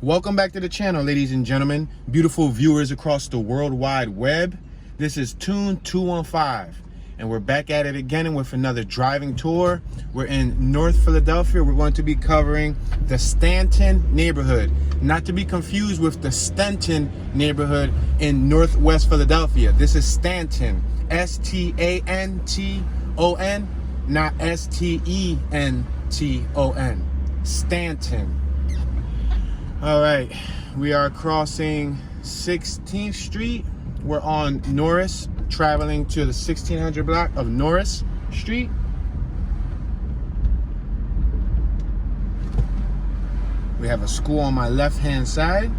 Welcome back to the channel, ladies and gentlemen, beautiful viewers across the World Wide Web. This is Tune 215, and we're back at it again with another driving tour. We're in North Philadelphia. We're going to be covering the Stanton neighborhood, not to be confused with the Stanton neighborhood in Northwest Philadelphia. This is Stanton, S-T-A-N-T-O-N, not S-T-E-N-T-O-N, Stanton. All right, we are crossing 16th Street. We're on Norris, traveling to the 1600 block of Norris Street. We have a school on my left-hand side.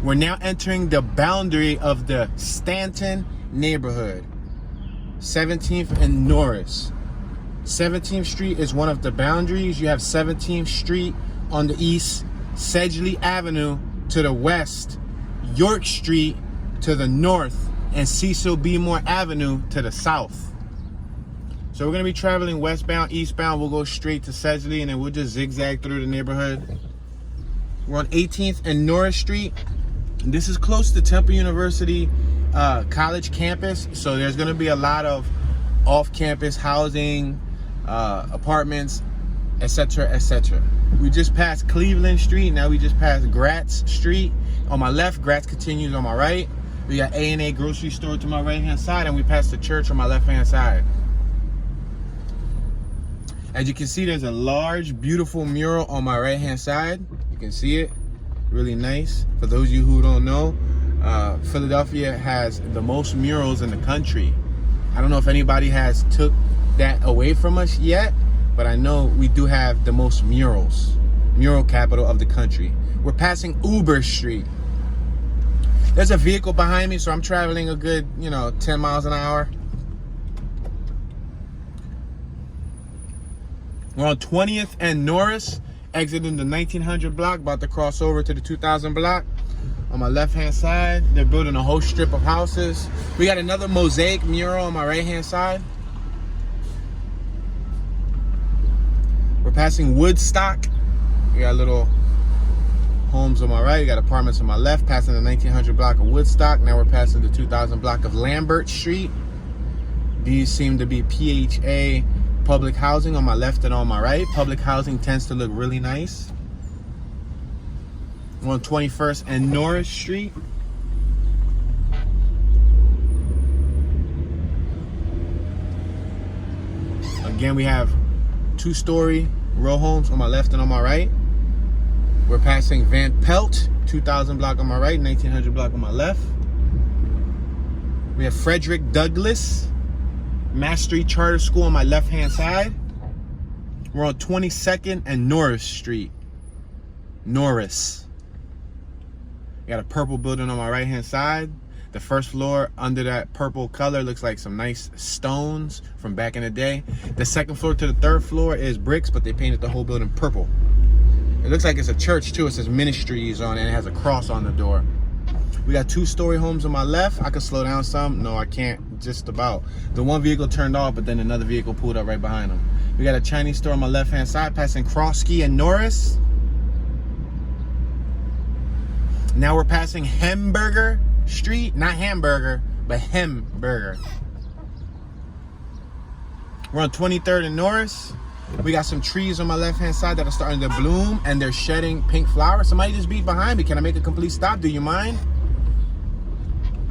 We're now entering the boundary of the Stanton neighborhood, 17th and Norris. 17th Street is one of the boundaries. You have 17th Street on the east, Sedgley Avenue to the west, York Street to the north, and Cecil B Avenue to the south. So we're going to be traveling westbound, eastbound. We'll go straight to Sedgley, and then we'll just zigzag through the neighborhood. We're on 18th and Norris Street. This is close to Temple University college campus, so there's going to be a lot of off-campus housing, apartments, etc., etc. We just passed Cleveland Street. Now we just passed Gratz Street. On my left, Gratz continues on my right. We got A&A grocery store to my right-hand side, and we passed the church on my left-hand side. As you can see, there's a large, beautiful mural on my right-hand side. You can see it, really nice. For those of you who don't know, Philadelphia has the most murals in the country. I don't know if anybody has took that away from us yet, but I know we do have the most murals, mural capital of the country. We're passing Uber Street. There's a vehicle behind me, so I'm traveling a good, 10 miles an hour. We're on 20th and Norris, exiting the 1900 block, about to cross over to the 2000 block. On my left-hand side, they're building a whole strip of houses. We got another mosaic mural on my right-hand side. We're passing Woodstock. We got little homes on my right. We got apartments on my left, passing the 1900 block of Woodstock. Now we're passing the 2000 block of Lambert Street. These seem to be PHA public housing on my left and on my right. Public housing tends to look really nice. We're on 21st and Norris Street. Again, we have two-story row homes on my left and on my right. We're passing Van Pelt, 2000 block on my right, 1900 block on my left. We have Frederick Douglass Mastery Charter School on my left-hand side. We're on 22nd and Norris Street. Norris. We got a purple building on my right-hand side. The first floor under that purple color looks like some nice stones from back in the day. The second floor to the third floor is bricks, but they painted the whole building purple. It looks like it's a church too. It says Ministries on it and it has a cross on the door. We got two-story homes on my left. I can slow down some. No, I can't, just about. The one vehicle turned off, but then another vehicle pulled up right behind them. We got a Chinese store on my left-hand side, passing Krosky and Norris. Now we're passing Hamburger Street, not hamburger, but Hamburger. We're on 23rd and Norris. We got some trees on my left-hand side that are starting to bloom, and they're shedding pink flowers. Somebody just beat behind me. Can I make a complete stop? Do you mind?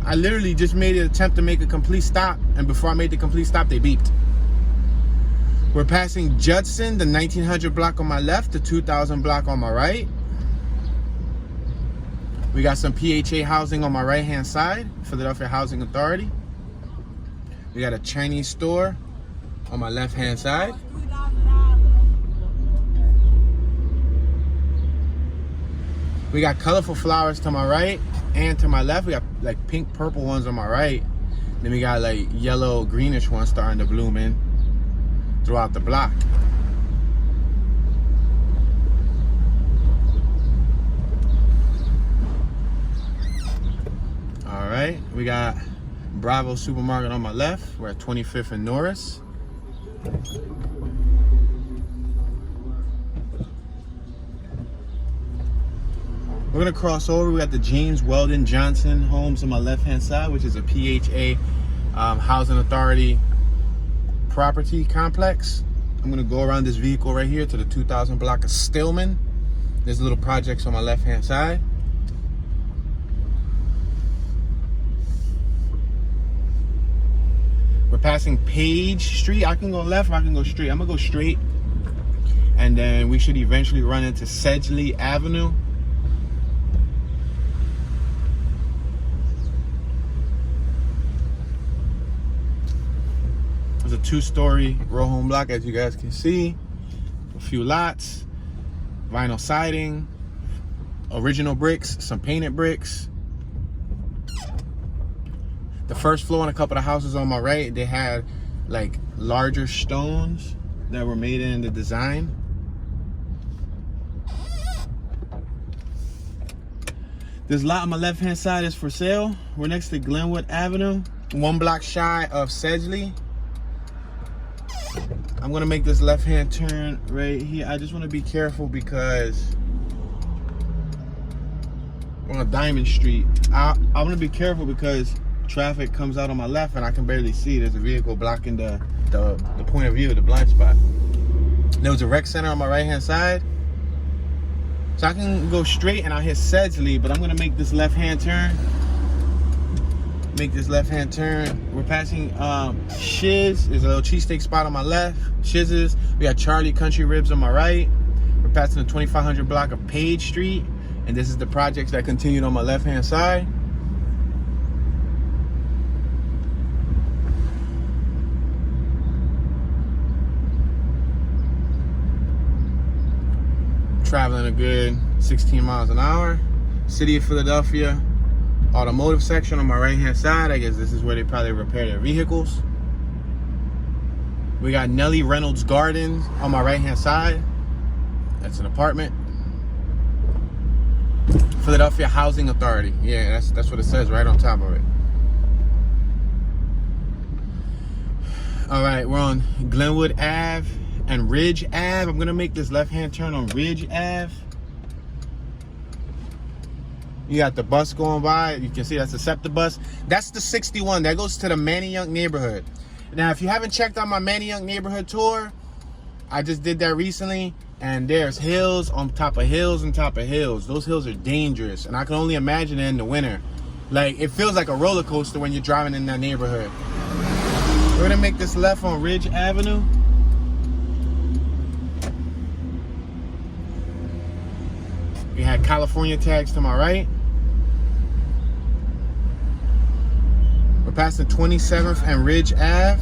I literally just made an attempt to make a complete stop, and before I made the complete stop, they beeped. We're passing Judson, the 1900 block on my left, the 2000 block on my right. We got some PHA housing on my right-hand side, Philadelphia Housing Authority. We got a Chinese store on my left-hand side. We got colorful flowers to my right and to my left. We got like pink, purple ones on my right. Then we got like yellow, greenish ones starting to bloom in throughout the block. All right, we got Bravo Supermarket on my left. We're at 25th and Norris. We're gonna cross over. We got the James Weldon Johnson homes on my left-hand side, which is a PHA Housing Authority property complex. I'm gonna go around this vehicle right here to the 2000 block of Stillman. There's little projects on my left-hand side. We're passing Page Street. I can go left or I can go straight. I'm gonna go straight. And then we should eventually run into Sedgley Avenue. There's a 2-story row home block, as you guys can see. A few lots, vinyl siding, original bricks, some painted bricks. The first floor and a couple of houses on my right, they had like larger stones that were made in the design. This lot on my left-hand side is for sale. We're next to Glenwood Avenue, 1 block shy of Sedgley. I'm gonna make this left-hand turn right here. I just wanna be careful because we're on Diamond Street. I wanna be careful because traffic comes out on my left and I can barely see. There's a vehicle blocking the point of view, the blind spot. There was a rec center on my right-hand side. So I can go straight and I'll hit Sedgley, but I'm gonna make this left-hand turn. We're passing Shiz. There's a little cheesesteak spot on my left. Shiz's. We got Charlie Country Ribs on my right. We're passing the 2500 block of Page Street. And this is the projects that continued on my left-hand side. Traveling a good 16 miles an hour. City of Philadelphia automotive section on my right hand side. I guess this is where they probably repair their vehicles. We got Nellie Reynolds Gardens on my right hand side. That's an apartment. Philadelphia Housing Authority. Yeah, that's what it says right on top of it. All right, we're on Glenwood Ave and Ridge Ave. I'm gonna make this left-hand turn on Ridge Ave. You got the bus going by. You can see that's the SEPTA bus. That's the 61. That goes to the Manayunk neighborhood. Now, if you haven't checked out my Manayunk neighborhood tour, I just did that recently, and there's hills on top of hills on top of hills. Those hills are dangerous, and I can only imagine it in the winter. Like, it feels like a roller coaster when you're driving in that neighborhood. We're gonna make this left on Ridge Avenue. We had California tags to my right. We're passing 27th and Ridge Ave.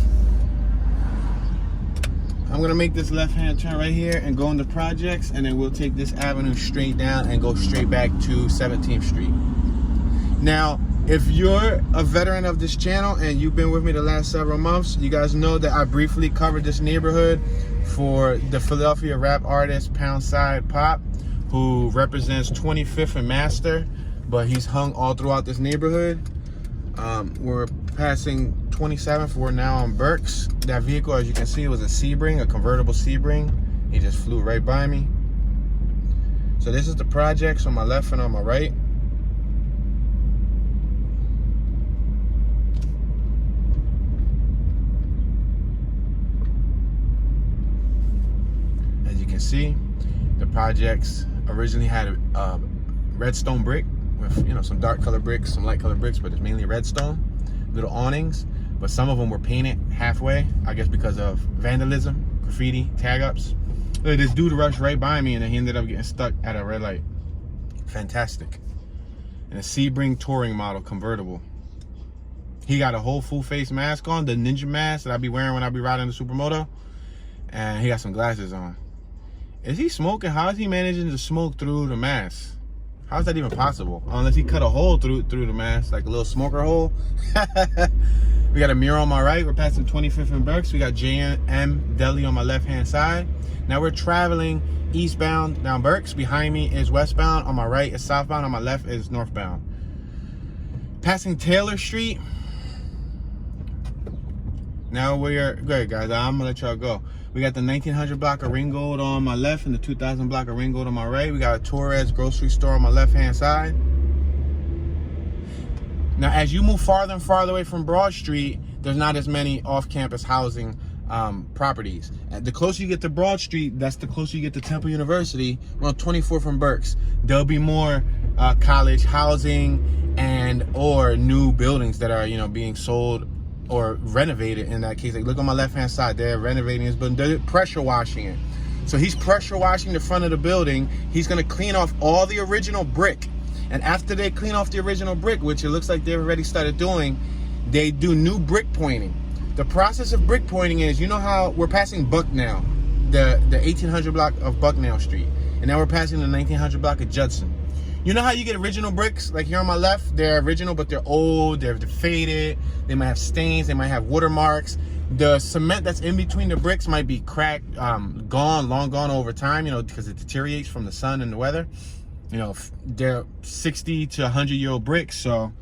I'm gonna make this left-hand turn right here and go into projects, and then we'll take this avenue straight down and go straight back to 17th Street. Now, if you're a veteran of this channel and you've been with me the last several months, you guys know that I briefly covered this neighborhood for the Philadelphia rap artist Poundside Pop, who represents 25th and Master, but he's hung all throughout this neighborhood. We're passing 27th. We're now on Burks. That vehicle, as you can see, was a Sebring, a convertible Sebring. He just flew right by me. So this is the projects on my left and on my right. As you can see, the projects originally had a redstone brick with, you know, some dark color bricks, some light color bricks, but it's mainly redstone, little awnings. But some of them were painted halfway, I guess because of vandalism, graffiti, tag ups. Look, this dude rushed right by me and then he ended up getting stuck at a red light. Fantastic. And a Sebring touring model convertible. He got a whole full face mask on, the ninja mask that I be wearing when I be riding the supermoto, and he got some glasses on. Is he smoking? How is he managing to smoke through the mask? How is that even possible? Unless he cut a hole through the mask, like a little smoker hole. We got a mirror on my right. We're passing 25th and Burks. We got J&M Deli on my left-hand side. Now we're traveling eastbound down Burks. Behind me is westbound. On my right is southbound. On my left is northbound. Passing Taylor Street. Now we're good, guys. I'm gonna let y'all go. We got the 1900 block of Ringgold on my left and the 2000 block of Ringgold on my right. We got a Torres grocery store on my left-hand side. Now, as you move farther and farther away from Broad Street, there's not as many off-campus housing properties. The closer you get to Broad Street, that's the closer you get to Temple University. We're on 24th and Berks. There'll be more college housing and or new buildings that are, you know, being sold or renovated in that case. Like, look on my left-hand side, they're renovating this building. They're pressure washing it. So he's pressure washing the front of the building. He's gonna clean off all the original brick. And after they clean off the original brick, which it looks like they've already started doing, they do new brick pointing. The process of brick pointing is, you know how we're passing Bucknell, the 1800 block of Bucknell Street, and now we're passing the 1900 block of Judson. You know how you get original bricks? Like here on my left, they're original, but they're old, they're faded, they might have stains, they might have watermarks. The cement that's in between the bricks might be cracked, long gone over time, you know, because it deteriorates from the sun and the weather. You know, they're 60 to 100-year-old bricks, so,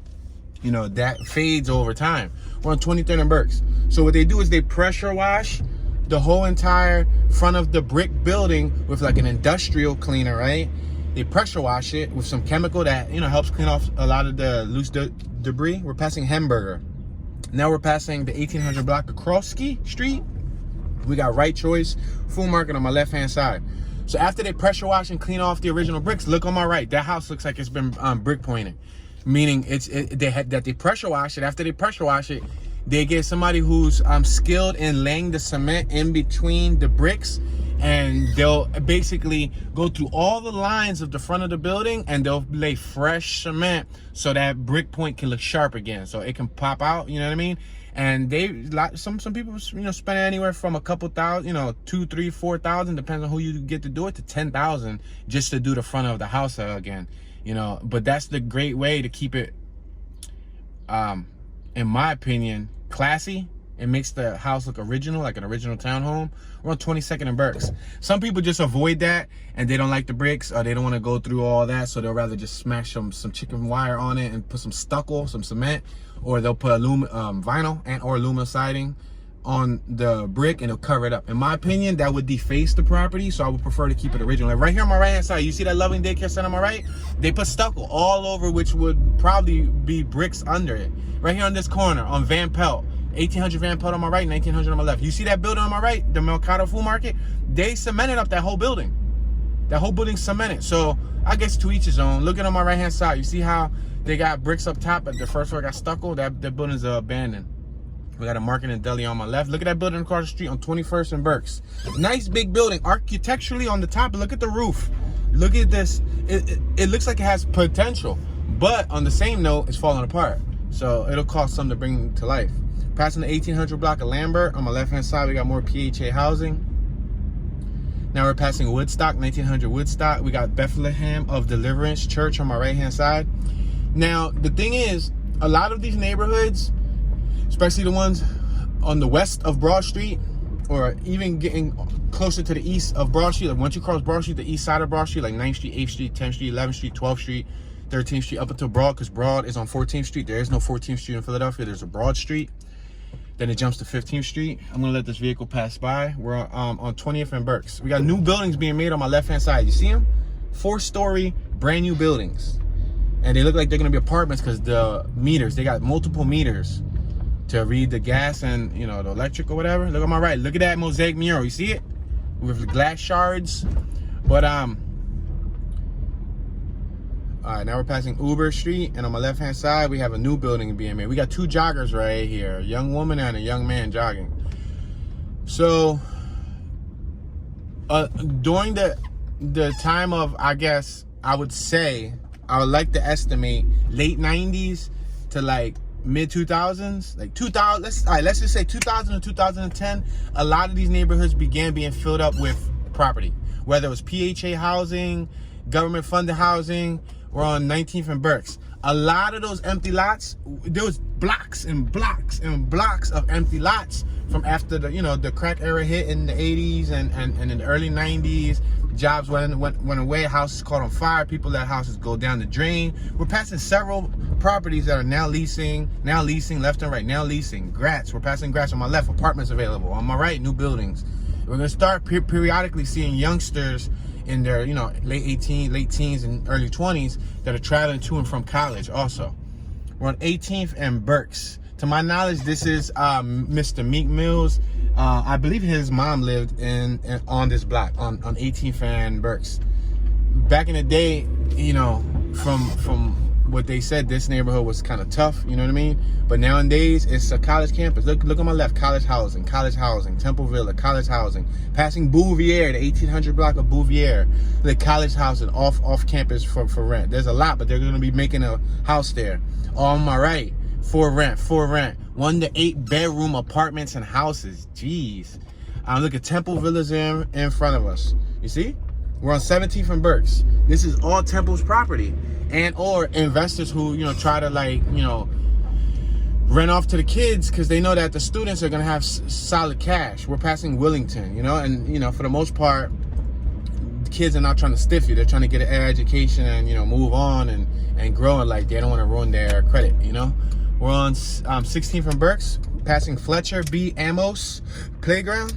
you know, that fades over time. We're on 23rd and Berks. So what they do is they pressure wash the whole entire front of the brick building with like an industrial cleaner, right? They pressure wash it with some chemical that, you know, helps clean off a lot of the loose debris. We're passing Hamburger. Now we're passing the 1800 block of Krosky Street. We got Right Choice Food Market on my left-hand side. So after they pressure wash and clean off the original bricks, look on my right. That house looks like it's been brick pointed, meaning they pressure wash it. After they pressure wash it, they get somebody who's skilled in laying the cement in between the bricks, and they'll basically go through all the lines of the front of the building and they'll lay fresh cement so that brick point can look sharp again, so it can pop out, you know what I mean? And some people, you know, spend anywhere from a couple thousand, you know, 2, 3, 4,000, depends on who you get to do it, to 10,000 just to do the front of the house again, you know. But that's the great way to keep it, in my opinion, classy. It makes the house look original, like an original townhome. We're on 22nd and Berks. Some people just avoid that and they don't like the bricks, or they don't want to go through all that, so they'll rather just smash some chicken wire on it and put some stucco, some cement, or they'll put vinyl and or aluminum siding on the brick and it'll cover it up. In my opinion, that would deface the property, so I would prefer to keep it original. Like right here on my right hand side, you see that loving daycare center on my right? They put stucco all over, which would probably be bricks under it. Right here on this corner on Van Pelt, 1800 Van Pelt on my right, 1900 on my left. You see that building on my right, the Mercado Food Market? They cemented up that whole building. That whole building's cemented. So I guess to each his own. Looking on my right hand side, you see how they got bricks up top, but the first floor got stucco? That building's abandoned. We got a market and deli on my left. Look at that building across the street on 21st and Berks. Nice big building, architecturally on the top. Look at the roof. Look at this. It looks like it has potential, but on the same note, it's falling apart. So it'll cost something to bring to life. Passing the 1800 block of Lambert. On my left-hand side, we got more PHA housing. Now we're passing Woodstock, 1900 Woodstock. We got Bethlehem of Deliverance Church on my right-hand side. Now, the thing is, a lot of these neighborhoods, especially the ones on the west of Broad Street, or even getting closer to the east of Broad Street, like once you cross Broad Street, the east side of Broad Street, like 9th Street, 8th Street, 10th Street, 11th Street, 12th Street, 13th Street, up until Broad, because Broad is on 14th Street. There is no 14th Street in Philadelphia. There's a Broad Street. Then it jumps to 15th Street. I'm gonna let this vehicle pass by. We're on 20th and Berks. We got new buildings being made on my left-hand side. You see them? 4-story, brand new buildings. And they look like they're gonna be apartments because the meters, they got multiple meters to read the gas and, you know, the electric or whatever. Look on my right, look at that mosaic mural. You see it? With the glass shards. But all right, now we're passing Uber Street, and on my left-hand side, we have a new building being made. We got 2 joggers right here, a young woman and a young man jogging. So, during the time of, I guess, I would like to estimate late 90s to like mid 2000s, like 2000. Let's just say 2000 to 2010. A lot of these neighborhoods began being filled up with property, whether it was PHA housing, government funded housing. We're on 19th and Berks. A lot of those empty lots, there was blocks and blocks and blocks of empty lots from after the, you know, the crack era hit in the 80s and in the early 90s. Jobs went away, houses caught on fire, people let houses go down the drain. We're passing several properties that are now leasing left and right, now leasing. Gratz, we're passing Gratz on my left, apartments available. On my right, new buildings. We're gonna start periodically seeing youngsters in their, you know, late teens and early 20s that are traveling to and from college also. We're on 18th and Berks. To my knowledge, this is Mr. Meek Mill's. I believe his mom lived on this block on 18th and Berks. Back in the day, you know, from what they said, this neighborhood was kind of tough, you know what I mean? But nowadays, it's a college campus. Look on my left, college housing, Temple Villa, college housing. Passing Bouvier, the 1800 block of Bouvier, the college housing off campus for rent. There's a lot, but they're going to be making a house there. On my right, for rent. 1 to 8 bedroom apartments and houses. Jeez. Look at Temple Villas in front of us. You see? We're on 17th and Berks. This is all Temple's property. And or investors who, you know, try to, like, you know, rent off to the kids because they know that the students are going to have solid cash. We're passing Willington, you know, and, you know, for the most part, the kids are not trying to stiff you. They're trying to get an education and, you know, move on and grow in life. They don't want to ruin their credit, you know. We're on 16th and Berks, passing Fletcher B. Amos Playground.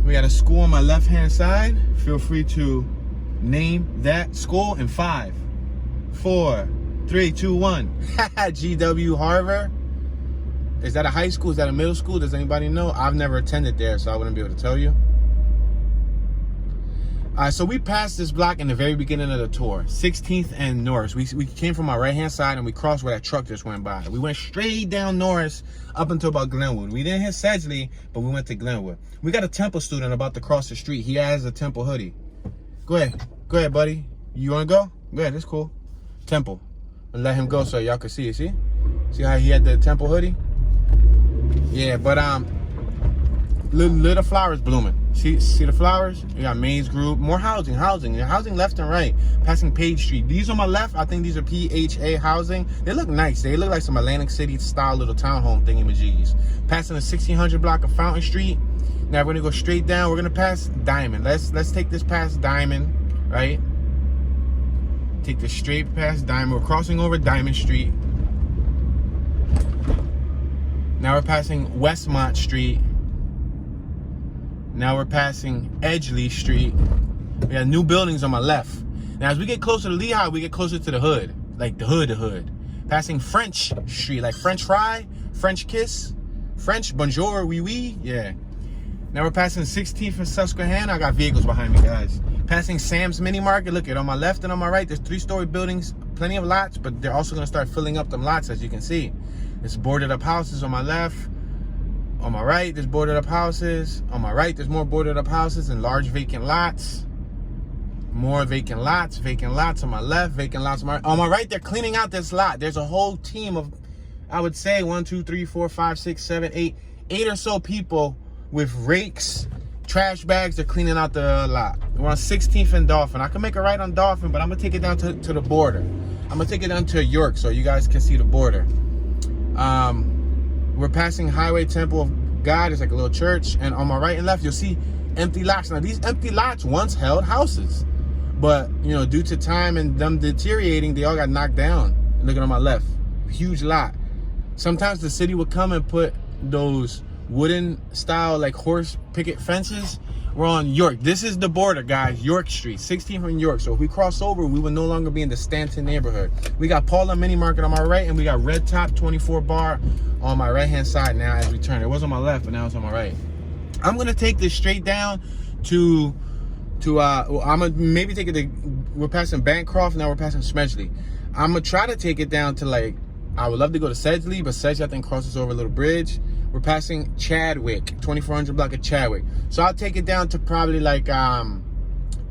We got a school on my left-hand side. Feel free to name that school in 5, 4, 3, 2, 1. GW Harvard. Is that a high school? Is that a middle school? Does anybody know? I've never attended there, so I wouldn't be able to tell you. So we passed this block in the very beginning of the tour, 16th and Norris. We came from our right-hand side and we crossed where that truck just went by. We went straight down Norris up until about Glenwood. We didn't hit Sedgley, but we went to Glenwood. We got a Temple student about to cross the street. He has a Temple hoodie. Go ahead, buddy. You want to go? Go ahead, it's cool. Temple. And let him go so y'all can see it, see? See how he had the Temple hoodie? Yeah, but little flowers blooming. See the flowers? We got Maze Group, more housing left and right. Passing Page Street. These on my left, I think these are PHA housing. They look nice. They look like some Atlantic City style little townhome thingy-majiggies. Passing the 1600 block of Fountain Street. Now we're gonna go straight down. We're gonna pass Diamond. Let's take this past Diamond, right? Take this straight past Diamond. We're crossing over Diamond Street. Now we're passing Westmont Street. Now we're passing Edgeley Street. We got new buildings on my left. Now as we get closer to Lehigh, we get closer to the hood. Like the hood. Passing French Street, like French fry, French kiss, French bonjour, oui oui, yeah. Now we're passing 16th and Susquehanna. I got vehicles behind me, guys. Passing Sam's Mini Market. Look at on my left and on my right, there's 3-story buildings, plenty of lots, but they're also gonna start filling up them lots, as you can see. There's boarded up houses on my left. On my right, there's boarded up houses. On my right, there's more boarded up houses and large vacant lots. More vacant lots on my left, vacant lots on my right. On my right, they're cleaning out this lot. There's a whole team of, I would say, 1, 2, 3, 4, 5, 6, 7, 8 or so people with rakes, trash bags. They're cleaning out the lot. We're on 16th and Dolphin. I can make a right on Dolphin, but I'm gonna take it down to the border. I'm gonna take it down to York so you guys can see the border. We're passing Highway Temple of God. It's like a little church. And on my right and left, you'll see empty lots. Now, these empty lots once held houses. But, you know, due to time and them deteriorating, they all got knocked down. Looking on my left. Huge lot. Sometimes the city would come and put those wooden style, like horse picket fences. We're on York. This is the border, guys. York Street, 16th from York. So if we cross over, we will no longer be in the Stanton neighborhood. We got Paula Mini Market on my right, and we got Red Top 24 Bar on my right-hand side now as we turn. It was on my left, but now it's on my right. I'm gonna take this straight down to I'm gonna maybe take it to, we're passing Bancroft, now we're passing Smedgley. I'm gonna try to take it down to, like, I would love to go to Sedgley, but Sedgley I think crosses over a little bridge. We're passing Chadwick, 2400 block of Chadwick. So I'll take it down to probably like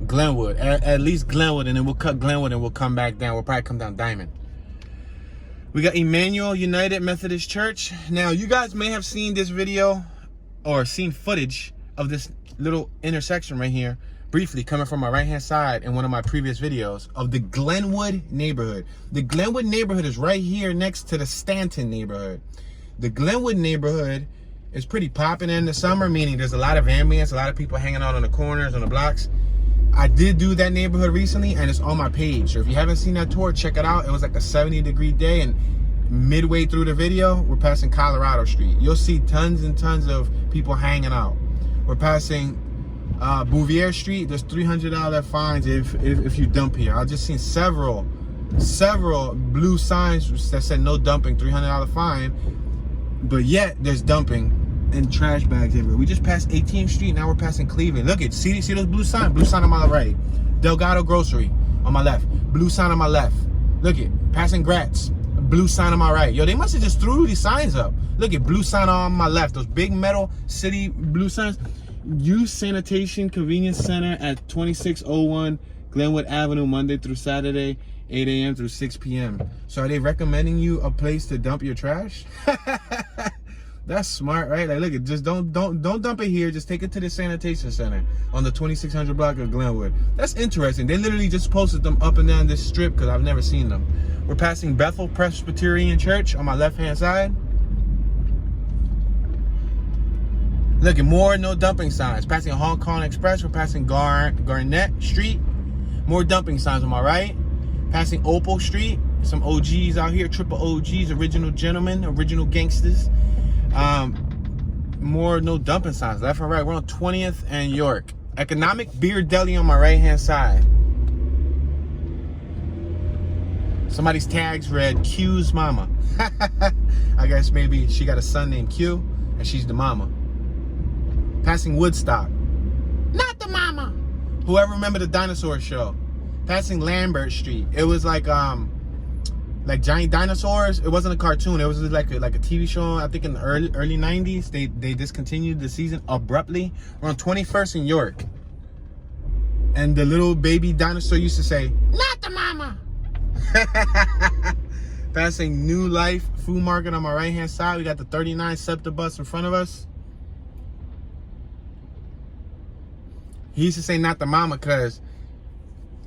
Glenwood, at least Glenwood, and then we'll cut Glenwood and we'll come back down. We'll probably come down Diamond. We got Emmanuel United Methodist Church. Now, you guys may have seen this video or seen footage of this little intersection right here, briefly coming from my right-hand side in one of my previous videos of the Glenwood neighborhood. The Glenwood neighborhood is right here next to the Stanton neighborhood. The Glenwood neighborhood is pretty popping in the summer, meaning there's a lot of ambience, a lot of people hanging out on the corners, on the blocks. I did do that neighborhood recently, and it's on my page. So if you haven't seen that tour, check it out. It was like a 70-degree day, and midway through the video, we're passing Colorado Street. You'll see tons and tons of people hanging out. We're passing Bouvier Street. There's $300 fines if you dump here. I just seen several blue signs that said no dumping, $300 fine, but yet there's dumping and trash bags everywhere. We just passed 18th Street. Now we're passing Cleveland. Look, see those blue signs? Blue sign on my right. Delgado Grocery on my left. Blue sign on my left. Look it, passing Gratz. Blue sign on my right. Yo, they must have just threw these signs up. Look at blue sign on my left. Those big metal city blue signs. Youth Sanitation Convenience Center at 2601 Glenwood Avenue, Monday through Saturday, 8 a.m. through 6 p.m. So are they recommending you a place to dump your trash? That's smart, right? Like, look, just don't dump it here. Just take it to the sanitation center on the 2600 block of Glenwood. That's interesting. They literally just posted them up and down this strip because I've never seen them. We're passing Bethel Presbyterian Church on my left-hand side. Look at more no dumping signs. Passing Hong Kong Express. We're passing Garnett Street. More dumping signs on my right. Passing Opal Street. Some OGs out here. Triple OGs. Original gentlemen. Original gangsters. More no dumping signs left and right. We're on 20th and York. Economic Beer Deli on my right hand side. Somebody's tags read Q's mama. I guess maybe she got a son named Q and she's the mama. Passing Woodstock. Not the mama. Whoever remember the dinosaur show. Passing Lambert Street. It was like giant dinosaurs. It wasn't a cartoon. It was like a TV show. I think in the early 90s. They discontinued the season abruptly. We're on 21st in York. And the little baby dinosaur used to say, "Not the mama." Passing New Life Food Market on my right hand side. We got the 39 SEPTA bus in front of us. He used to say "not the mama" because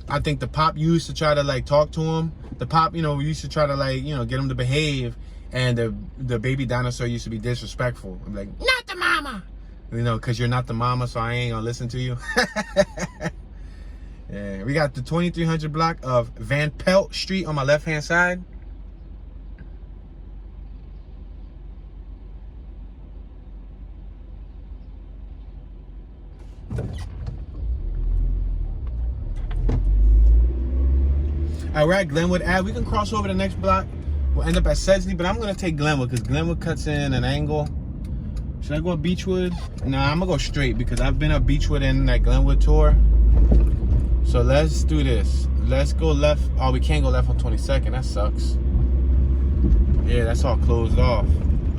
I think the pop used to try to like talk to him. The pop, we used to try to like, get him to behave. And the baby dinosaur used to be disrespectful. I'm like, "Not the mama." Because you're not the mama, so I ain't gonna listen to you. Yeah, we got the 2300 block of Van Pelt Street on my left-hand side. All right, we're at Glenwood Ave. We can cross over the next block. We'll end up at Sedgley, but I'm going to take Glenwood because Glenwood cuts in an angle. Should I go up Beechwood? Nah, I'm going to go straight because I've been up Beechwood in that Glenwood tour. So let's do this. Let's go left. Oh, we can't go left on 22nd. That sucks. Yeah, that's all closed off.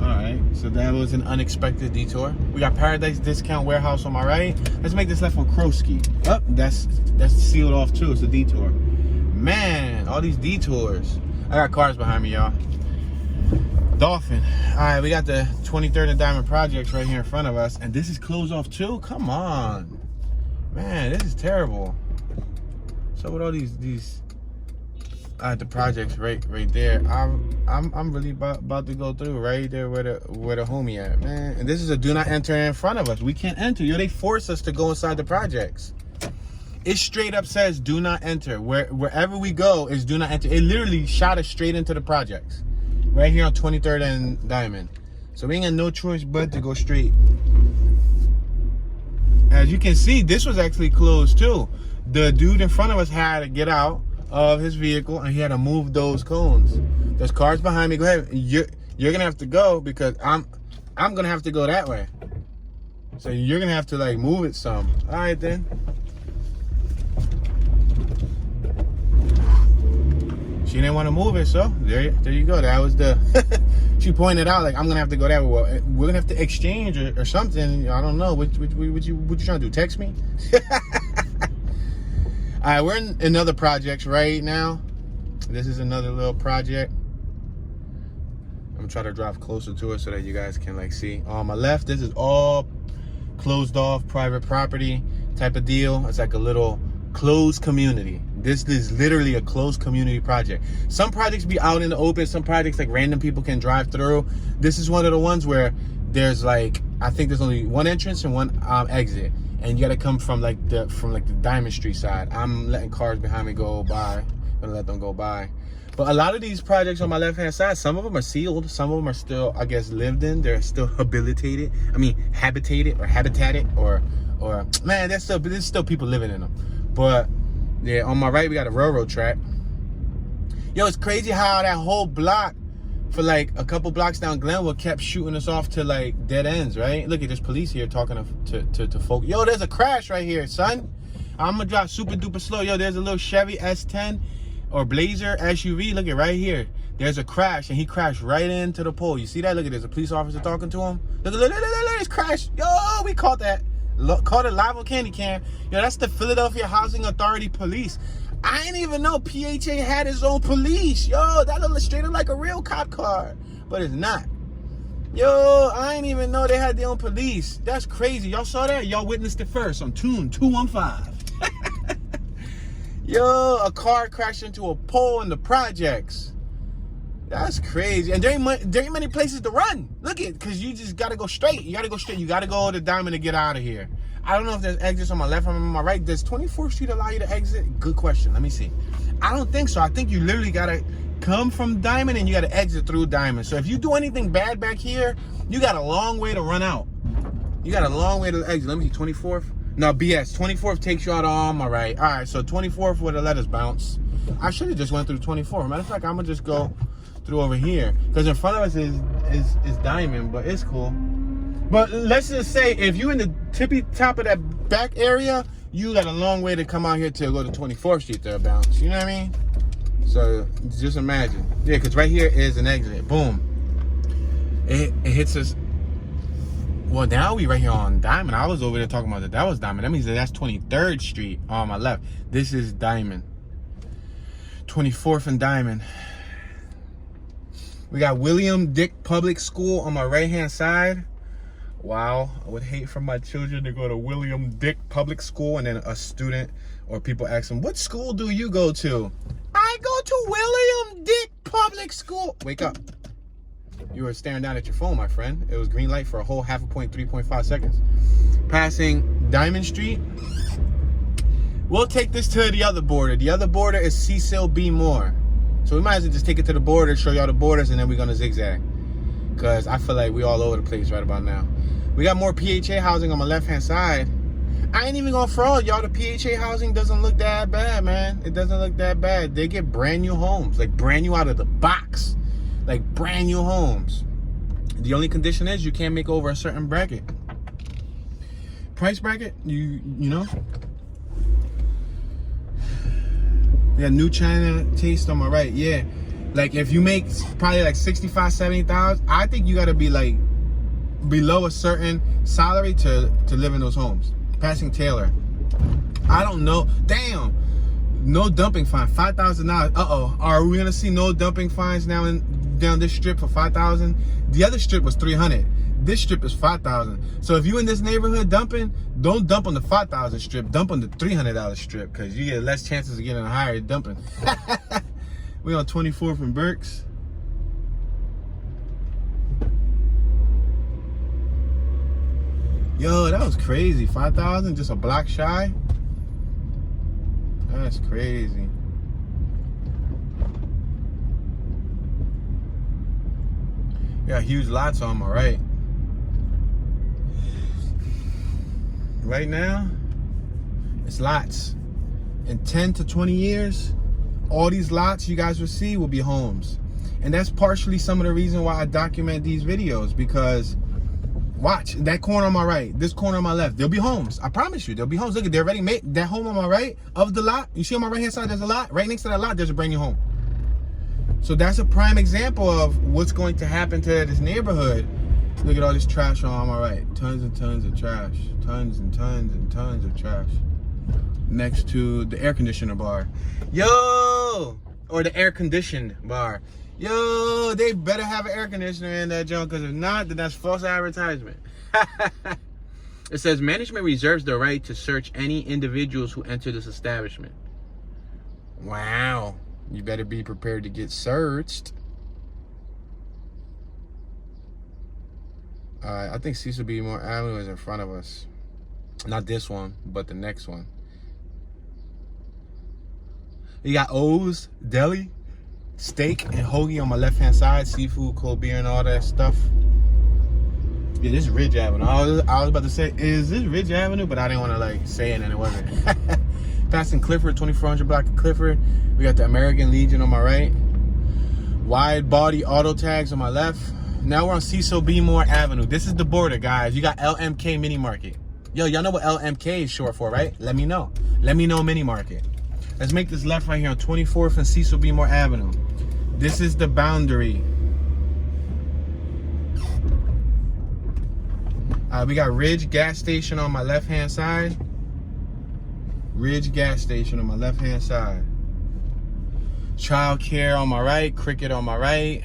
All right, so that was an unexpected detour. We got Paradise Discount Warehouse on my right. Let's make this left on Krosky. Oh, that's sealed off too. It's a detour. Man, all these detours. I got cars behind me, y'all. Dolphin. All right, we got the 23rd and Diamond Projects right here in front of us. And this is closed off too? Come on. Man, this is terrible. So with all these the projects right there, I'm really about to go through right there where the homie at, man. And this is a do not enter in front of us. We can't enter. They force us to go inside the projects. It straight up says do not enter. Wherever we go is do not enter. It literally shot us straight into the projects right here on 23rd and Diamond. So we ain't got no choice but to go straight. As you can see, this was actually closed too. The dude in front of us had to get out of his vehicle and he had to move those cones. There's cars behind me. Go ahead. You're gonna have to go because I'm gonna have to go that way. So you're gonna have to like move it some. All right then. She didn't want to move it, so there you go. That was the. She pointed out like I'm gonna have to go that way. Well, we're gonna have to exchange or something. I don't know. What you trying to do? Text me. All right, we're in another project right now. This is another little project. I'm gonna try to drive closer to it so that you guys can like see. On my left, this is all closed off private property type of deal. It's like a little closed community. This is literally a closed community project. Some projects be out in the open. Some projects like random people can drive through. This is one of the ones where there's like, I think there's only one entrance and one exit. And you gotta come from like the Diamond Street side. I'm letting cars behind me go by. I'm gonna let them go by. But a lot of these projects on my left-hand side, some of them are sealed. Some of them are still, I guess, lived in. They're still habitated, or man, there's still people living in them. But yeah, on my right, we got a railroad track. Yo, it's crazy how that whole block for like a couple blocks down Glenwood kept shooting us off to like dead ends, right? Look at this police here talking to folk. Yo, there's a crash right here, son. I'm gonna drive super duper slow. Yo, there's a little Chevy S10 or Blazer SUV. Look at right here. There's a crash, and he crashed right into the pole. You see that? Look at, there's a police officer talking to him. Look, it's crashed. Yo, we caught that. Caught it live on Candy Cam. Yo, that's the Philadelphia Housing Authority Police. I didn't even know PHA had his own police. Yo, that looks straight up like a real cop car, but it's not. Yo, I didn't even know they had their own police. That's crazy. Y'all saw that? Y'all witnessed it first on Tune 215. Yo, a car crashed into a pole in the projects. That's crazy. And there ain't many places to run. Look at, because you just got to go straight. You got to go straight. You got to go to Diamond to get out of here. I don't know if there's exits on my left or on my right. Does 24th Street allow you to exit? Good question. Let me see. I don't think so. I think you literally got to come from Diamond and you got to exit through Diamond. So if you do anything bad back here, you got a long way to run out. You got a long way to exit. Let me see, 24th? No, BS. 24th takes you out on my right. All right, so 24th would have let us bounce. I should have just went through 24th. Matter of fact, I'm going to just go through over here. Because in front of us is Diamond, but it's cool. But let's just say if you in the tippy top of that back area, you got a long way to come out here to go to 24th Street to bounce. You know what I mean? So just imagine. Yeah, because right here is an exit. Boom. It hits us. Well, now we right here on Diamond. I was over there talking about that was Diamond. That means that's 23rd Street on my left. This is Diamond. 24th and Diamond. We got William Dick Public School on my right-hand side. Wow, I would hate for my children to go to William Dick Public School and then a student or people ask them, what school do you go to? I go to William Dick Public School. Wake up. You were staring down at your phone, my friend. It was green light for a whole 3.5 seconds. Passing Diamond Street. We'll take this to the other border. The other border is Cecil B. Moore. So we might as well just take it to the border, show y'all the borders, and then we're going to zigzag. Because I feel like we all over the place right about now. We got more PHA housing on my left-hand side. I ain't even gonna fraud y'all. The PHA housing doesn't look that bad, man. It doesn't look that bad. They get brand new homes, like brand new out of the box, like brand new homes. The only condition is you can't make over a certain bracket. Price bracket, you know. We got New China Taste on my right. Yeah, like if you make probably like 65, 70,000, I think you gotta be like below a certain salary to live in those homes. Passing Taylor. I don't know. Damn. No dumping fine. $5,000. Uh-oh. Are we gonna see no dumping fines now down this strip for $5,000? The other strip was $300. This strip is $5,000. So if you in this neighborhood dumping, don't dump on the $5,000 strip. Dump on the $300 strip because you get less chances of getting a higher dumping. We on 24th and Berks. Yo, that was crazy. 5,000, just a block shy. That's crazy. Got huge lots on my right. Right now, it's lots. In 10 to 20 years, all these lots you guys will see will be homes. And that's partially some of the reason why I document these videos, because watch that corner on my right, this corner on my left, there'll be homes. I promise you, there'll be homes. Look at, they're already made. That home on my right of the lot, you see on my right hand side, there's a lot. Right next to that lot, there's a brand new home. So that's a prime example of what's going to happen to this neighborhood. Look at all this trash on my right. Tons and tons of trash. Tons and tons and tons of trash. Next to the air conditioner bar. Yo! Or the air conditioned bar. Yo, they better have an air conditioner in that junk, because if not, then that's false advertisement. It says management reserves the right to search any individuals who enter this establishment. Wow. You better be prepared to get searched. I think Cecil B Avenue is in front of us. Not this one, but the next one. You got O's Deli. steak and hoagie on my left-hand side, seafood, cold beer, and all that stuff. Yeah, this is Ridge Avenue. I was about to say, is this Ridge Avenue? But I didn't want to like say it and it wasn't. Passing Clifford, 2400 block of Clifford. We got the American Legion on my right. Wide body auto tags on my left. Now we're on Cecil B. Avenue. This is the border, guys. You got LMK Mini Market. Yo, y'all know what LMK is short for, right? Let me know. Let me know, Mini Market. Let's make this left right here on 24th and Cecil B. Avenue. This is the boundary. We got Ridge gas station on my left-hand side. Ridge gas station on my left-hand side. Child care on my right. Cricket on my right.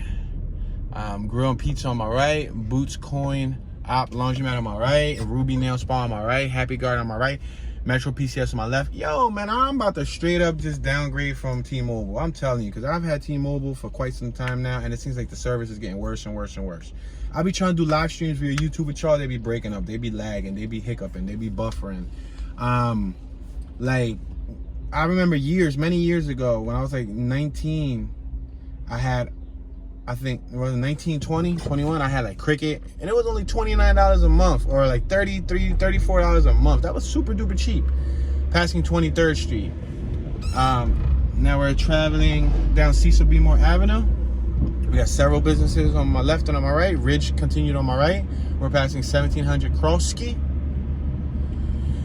Grill and pizza on my right. Boots Coin Op Laundromat on my right. Ruby Nail Spa on my right. Happy Garden on my right. Metro PCS on my left. Yo, man, I'm about to straight up just downgrade from T-Mobile. I'm telling you, because I've had T-Mobile for quite some time now, and it seems like the service is getting worse and worse and worse. I be trying to do live streams via YouTube with y'all. They be breaking up. They be lagging. They be hiccuping. They be buffering. Like, I remember many years ago, when I was like 19, I think it was 19, 20, 21, I had like Cricket, and it was only $29 a month, or like $33, $34 a month. That was super duper cheap. Passing 23rd Street. Now we're traveling down Cecil B. Avenue. We got several businesses on my left and on my right. Ridge continued on my right. We're passing 1700 Krosky.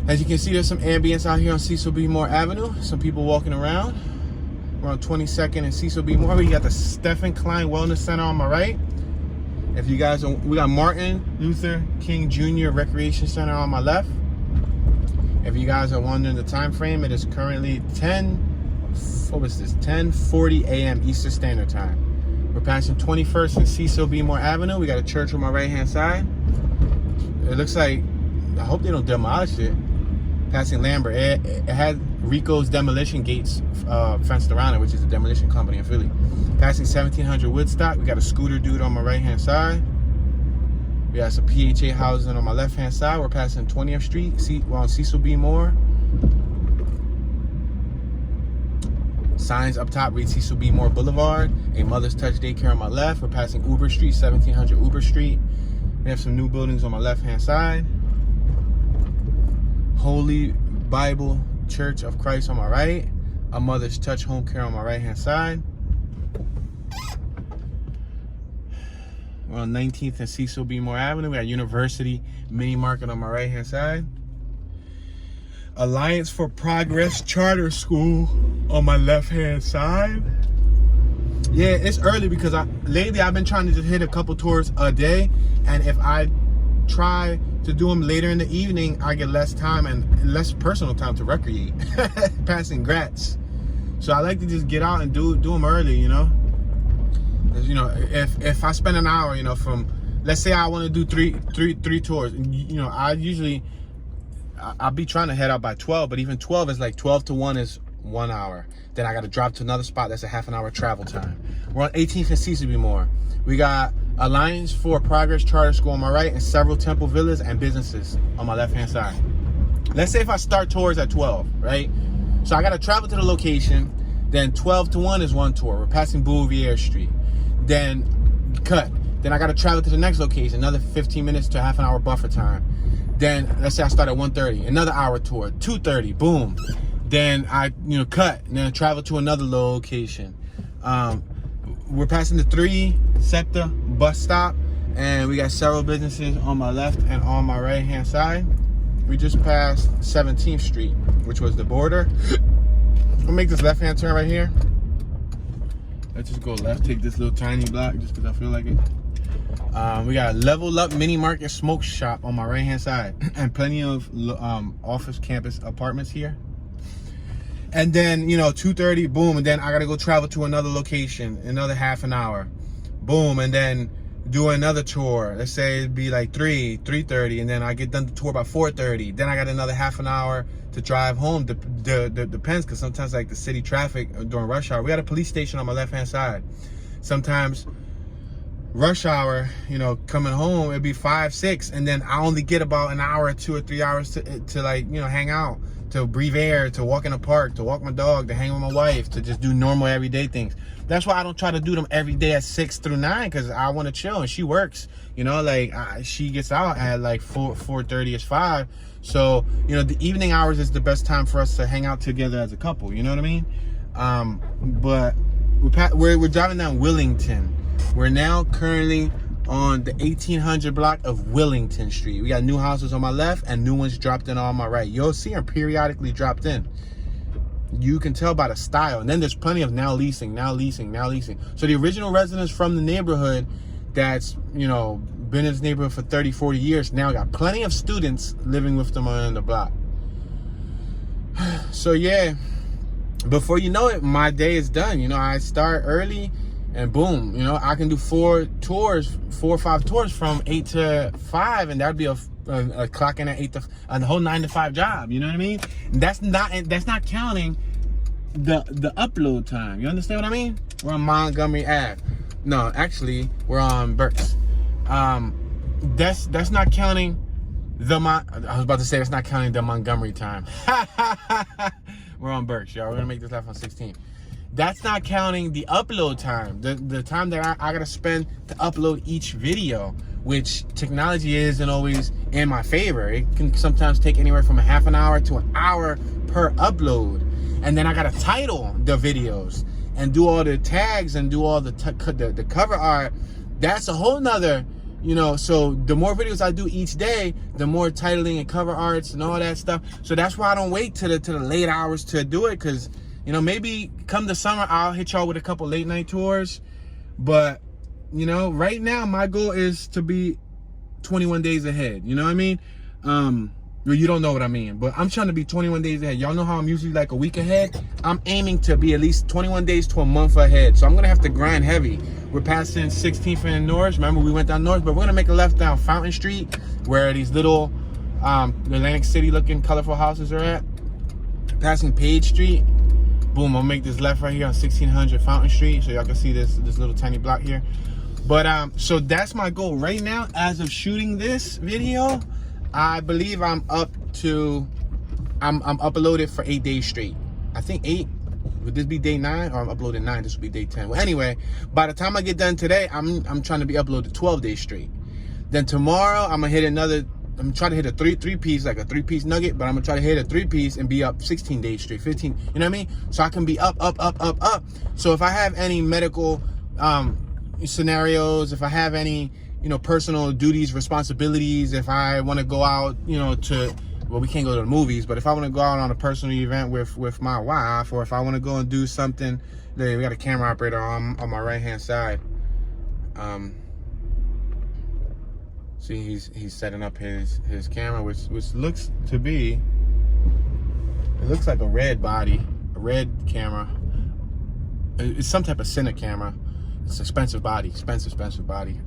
As you can see, there's some ambience out here on Cecil B. Avenue. Some people walking around. We're on 22nd and Cecil B. We got the Stephen Klein Wellness Center on my right. If you guys don't, we got Martin Luther King Jr. Recreation Center on my left. If you guys are wondering the time frame, it is currently 10:40 a.m. Eastern Standard Time. We're passing 21st and Cecil B. Avenue. We got a church on my right-hand side. It looks like, I hope they don't demolish it. Passing Lambert. It had Rico's Demolition Gates fenced around it, which is a demolition company in Philly. Passing 1700 Woodstock. We got a scooter dude on my right-hand side. We got some PHA housing on my left-hand side. We're passing 20th Street. We're on Cecil B. Signs up top read Cecil B. Boulevard. A Mother's Touch Daycare on my left. We're passing Uber Street, 1700 Uber Street. We have some new buildings on my left-hand side. Holy Bible Church of Christ on my right. A Mother's Touch Home Care on my right-hand side. We're on 19th and Cecil B. Avenue. We got University Mini Market on my right-hand side. Alliance for Progress Charter School on my left-hand side. Yeah, it's early because lately I've been trying to just hit a couple tours a day, and if I try to do them later in the evening, I get less time and less personal time to recreate. Passing Gratz. So I like to just get out and do them early, you know. You know, if I spend an hour, you know, from, let's say I want to do three tours, you know, I'll be trying to head out by 12, but even 12 is like 12 to 1 is 1 hour. Then I got to drop to another spot. That's a half an hour travel time. We're on 18th and Cecil B. We got Alliance for Progress Charter School on my right and several Temple Villas and businesses on my left-hand side. Let's say if I start tours at 12, right? So I got to travel to the location. Then 12 to 1 is one tour. We're passing Bouvier Street. Then cut. Then I got to travel to the next location. Another 15 minutes to half an hour buffer time. Then let's say I start at 1:30, another hour tour, 2:30, boom. Then I, cut, and then I travel to another location. We're passing the 3 SEPTA bus stop, and we got several businesses on my left and on my right-hand side. We just passed 17th Street, which was the border. We'll make this left-hand turn right here. Let's just go left, take this little tiny block just because I feel like it. We got a Level Up Mini Market Smoke Shop on my right-hand side, and plenty of office campus apartments here. And then, 2:30, boom, and then I gotta go travel to another location, another half an hour, boom, and then do another tour. Let's say it'd be like 3:30, and then I get done the tour by 4:30. Then I got another half an hour to drive home. Depends, because sometimes like the city traffic during rush hour. We got a police station on my left-hand side. Sometimes rush hour, coming home, it'd be 5, 6, and then I only get about an hour, 2 or 3 hours to like, hang out. to breathe air, to walk in a park, to walk my dog, to hang with my wife, to just do normal everyday things. That's why I don't try to do them every day at 6 through 9, because I want to chill, and she works. You know, like she gets out at like 4:30 is 5. So, you know, the evening hours is the best time for us to hang out together as a couple. You know what I mean? But we're driving down Willington. We're now currently on the 1800 block of Willington Street. We got new houses on my left and new ones dropped in on my right. You'll see them periodically dropped in. You can tell by the style. And then there's plenty of now leasing. So the original residents from the neighborhood that's, you know, been in this neighborhood for 30, 40 years now got plenty of students living with them on the block. So yeah, before you know it, my day is done. You know, I start early and boom, you know, I can do 4 or 5 tours from 8 to 5, and that'd be a clock in at 8 to a whole 9 to 5 job. You know what I mean? That's not counting the upload time. You understand what I mean? We're on Montgomery Ave. No, actually, we're on Burks. That's not counting I was about to say that's not counting the Montgomery time. We're on Burks, y'all. We're gonna make this left on 16. That's not counting the upload time, the time that I gotta spend to upload each video, which technology isn't always in my favor. It can sometimes take anywhere from a half an hour to an hour per upload. And then I gotta title the videos and do all the tags and do all the cover art. That's a whole nother, you know, so the more videos I do each day, the more titling and cover arts and all that stuff. So that's why I don't wait to the late hours to do it, because, you know, maybe come the summer, I'll hit y'all with a couple late night tours. But, you know, right now, my goal is to be 21 days ahead. You know what I mean? Well, you don't know what I mean, but I'm trying to be 21 days ahead. Y'all know how I'm usually like a week ahead? I'm aiming to be at least 21 days to a month ahead. So I'm going to have to grind heavy. We're passing 16th and Norris. Remember, we went down Norris, but we're going to make a left down Fountain Street, where these little Atlantic City looking colorful houses are at. Passing Page Street. Boom, I'll make this left right here on 1600 Fountain Street, so y'all can see this little tiny block here. But so that's my goal right now. As of shooting this video, I believe I'm uploaded for 8 days straight. I think 8. Would this be day 9, or I'm uploading 9? This would be day 10. Well, anyway, by the time I get done today, I'm trying to be uploaded 12 days straight. Then tomorrow I'm gonna hit another. I'm trying to hit a three piece, like a 3-piece nugget, but I'm gonna try to hit a 3-piece and be up 16 days straight, 15. You know what I mean? So I can be up. So if I have any medical scenarios, if I have any, you know, personal duties, responsibilities, if I want to go out, you know, well, we can't go to the movies, but if I want to go out on a personal event with my wife, or if I want to go and do something, we got a camera operator on my right hand side. See, he's setting up his camera, which looks to be, it looks like a red body, a red camera. It's some type of Cine camera. It's expensive body.